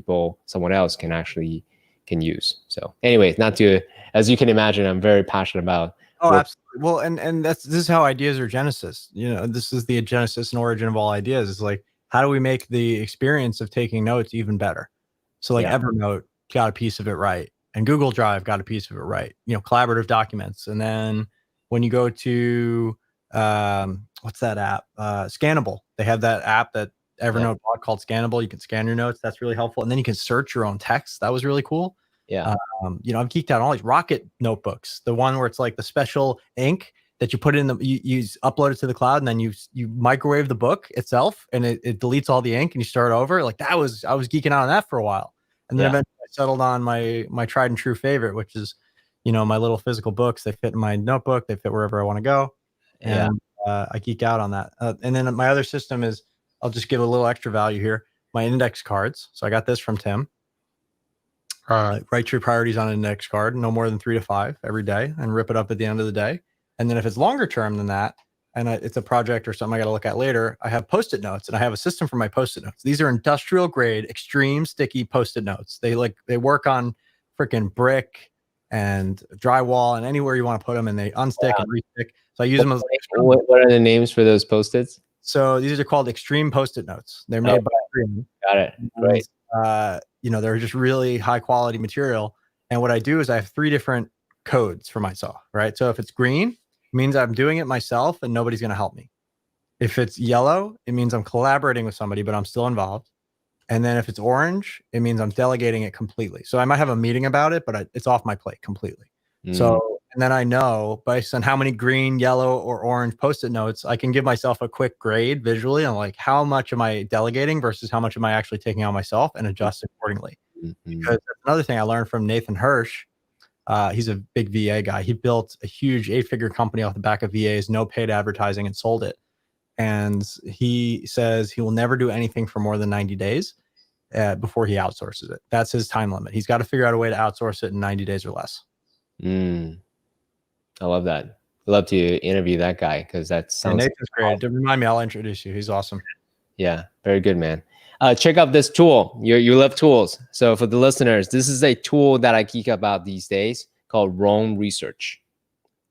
someone else can use. So anyways, not to, as you can imagine, I'm very passionate about. Oh, absolutely. Well, and this is how ideas are genesis. This is the genesis and origin of all ideas. It's like, how do we make the experience of taking notes even better? So like Evernote got a piece of it right, and Google Drive got a piece of it right. Collaborative documents. And then when you go to what's that app? Scannable. They have that app that Evernote bought called Scannable. You can scan your notes. That's really helpful. And then you can search your own text. That was really cool. Yeah. I've geeked out on all these Rocket notebooks. The one where it's like the special ink that you put in you upload it to the cloud, and then you microwave the book itself, and it deletes all the ink, and you start over. Like I was geeking out on that for a while, and then eventually I settled on my tried and true favorite, which is, my little physical books. They fit in my notebook. They fit wherever I want to go, and I geek out on that. And then my other system is, I'll just give a little extra value here. My index cards. So I got this from Tim. Write your priorities on an index card, no more than 3 to 5 every day, and rip it up at the end of the day. And then if it's longer term than that, and it's a project or something I got to look at later, I have Post-it notes, and I have a system for my Post-it notes. These are industrial grade, extreme sticky Post-it notes. They work on freaking brick and drywall and anywhere you want to put them, and they unstick and restick. So I use them as. What are the names for those Post-its? So these are called extreme Post-it notes. They're made by Extreme. Got it. Great. They're just really high quality material. And what I do is I have 3 different codes for myself, right? So if it's green, it means I'm doing it myself and nobody's going to help me. If it's yellow, it means I'm collaborating with somebody, but I'm still involved. And then if it's orange, it means I'm delegating it completely. So I might have a meeting about it, but it's off my plate completely. So, and then I know based on how many green, yellow, or orange Post-it notes, I can give myself a quick grade visually on like how much am I delegating versus how much am I actually taking on myself, and adjust accordingly. Because that's another thing I learned from Nathan Hirsch. He's a big VA guy. He built a huge 8-figure company off the back of VAs, no paid advertising, and sold it. And he says he will never do anything for more than 90 days before he outsources it. That's his time limit. He's got to figure out a way to outsource it in 90 days or less. I love that. I'd love to interview that guy, because that sounds. Nathan's great. Awesome. Remind me, I'll introduce you. He's awesome. Yeah, very good, man. Check out this tool. You love tools. So for the listeners, this is a tool that I geek about these days called Roam Research.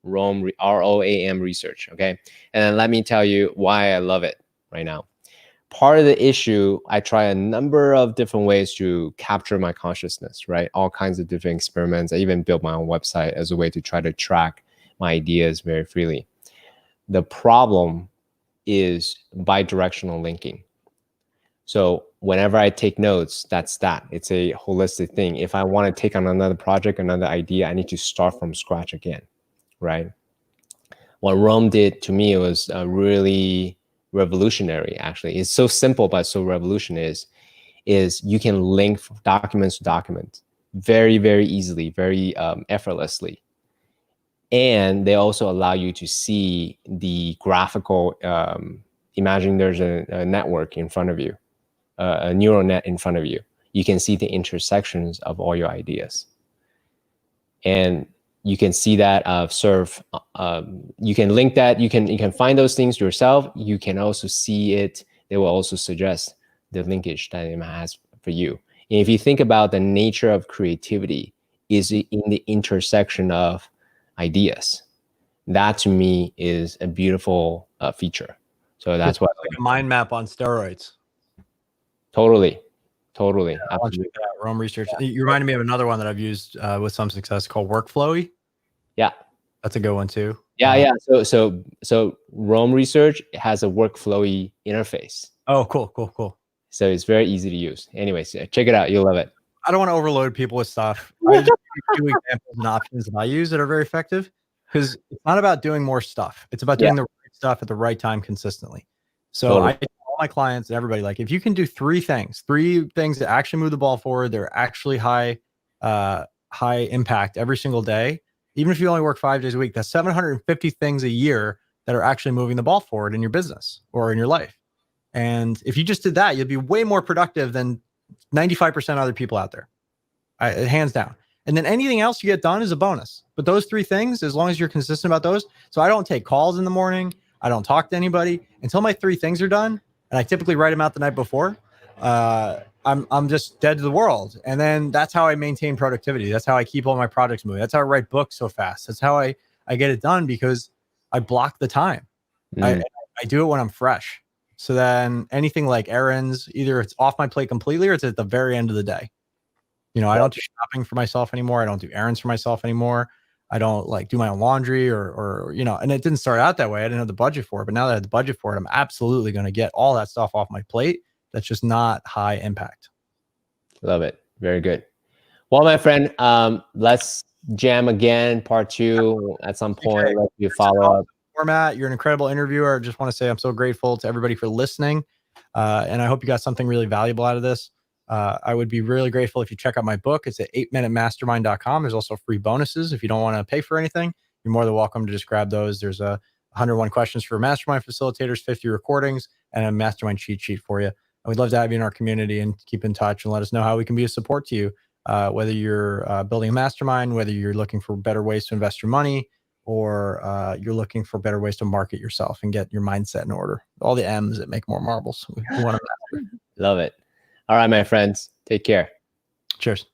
Roam, ROAM Research. Okay. And then let me tell you why I love it right now. Part of the issue, I try a number of different ways to capture my consciousness, right? All kinds of different experiments. I even built my own website as a way to try to track my ideas very freely. The problem is bidirectional linking. So whenever I take notes, that's that. It's a holistic thing. If I want to take on another project, another idea, I need to start from scratch again, right? What Roam did to me was really revolutionary, actually. It's so simple, but so revolutionary is you can link documents to documents very, very easily, very effortlessly. And they also allow you to see the graphical, imagine there's a network in front of you, a neural net in front of you. You can see the intersections of all your ideas. And you can see that you can link that, you can find those things yourself. You can also see it. They will also suggest the linkage that it has for you. And if you think about the nature of creativity is in the intersection of ideas, that to me is a beautiful feature. So that's what. Like a mind map on steroids. Totally. Yeah, I want to check that out. Rome Research. Yeah. You reminded me of another one that I've used with some success called Workflowy. Yeah. That's a good one too. Yeah. So Rome Research has a workflowy interface. Oh, cool. So it's very easy to use. Anyways, check it out. You'll love it. I don't want to overload people with stuff. I just give you 2 examples and options that I use that are very effective, because it's not about doing more stuff. It's about doing the right stuff at the right time consistently. So totally. I tell all my clients and everybody, like, if you can do 3 things that actually move the ball forward, they're actually high impact every single day. Even if you only work 5 days a week, that's 750 things a year that are actually moving the ball forward in your business or in your life. And if you just did that, you'd be way more productive than 95% of other people out there, hands down. And then anything else you get done is a bonus. But those 3 things, as long as you're consistent about those. So I don't take calls in the morning. I don't talk to anybody until my 3 things are done. And I typically write them out the night before. I'm just dead to the world. And then that's how I maintain productivity. That's how I keep all my projects moving. That's how I write books so fast. That's how I get it done, because I block the time. I do it when I'm fresh. So then anything like errands, either it's off my plate completely or it's at the very end of the day. You know, I don't do shopping for myself anymore. I don't do errands for myself anymore. I don't like do my own laundry or, you know, and it didn't start out that way. I didn't have the budget for it, but now that I have the budget for it, I'm absolutely going to get all that stuff off my plate. That's just not high impact. Love it. Very good. Well, my friend, let's jam again, part 2 at some point. Okay. Let you follow up. Format. You're an incredible interviewer. I just want to say I'm so grateful to everybody for listening. And I hope you got something really valuable out of this. I would be really grateful if you check out my book. It's at 8minutemastermind.com. There's also free bonuses. If you don't want to pay for anything, you're more than welcome to just grab those. There's 101 questions for mastermind facilitators, 50 recordings, and a mastermind cheat sheet for you. And we'd love to have you in our community and keep in touch and let us know how we can be a support to you. Whether you're building a mastermind, whether you're looking for better ways to invest your money, or you're looking for better ways to market yourself and get your mindset in order. All the M's that make more marbles. We want to master. Love it. All right, my friends. Take care. Cheers.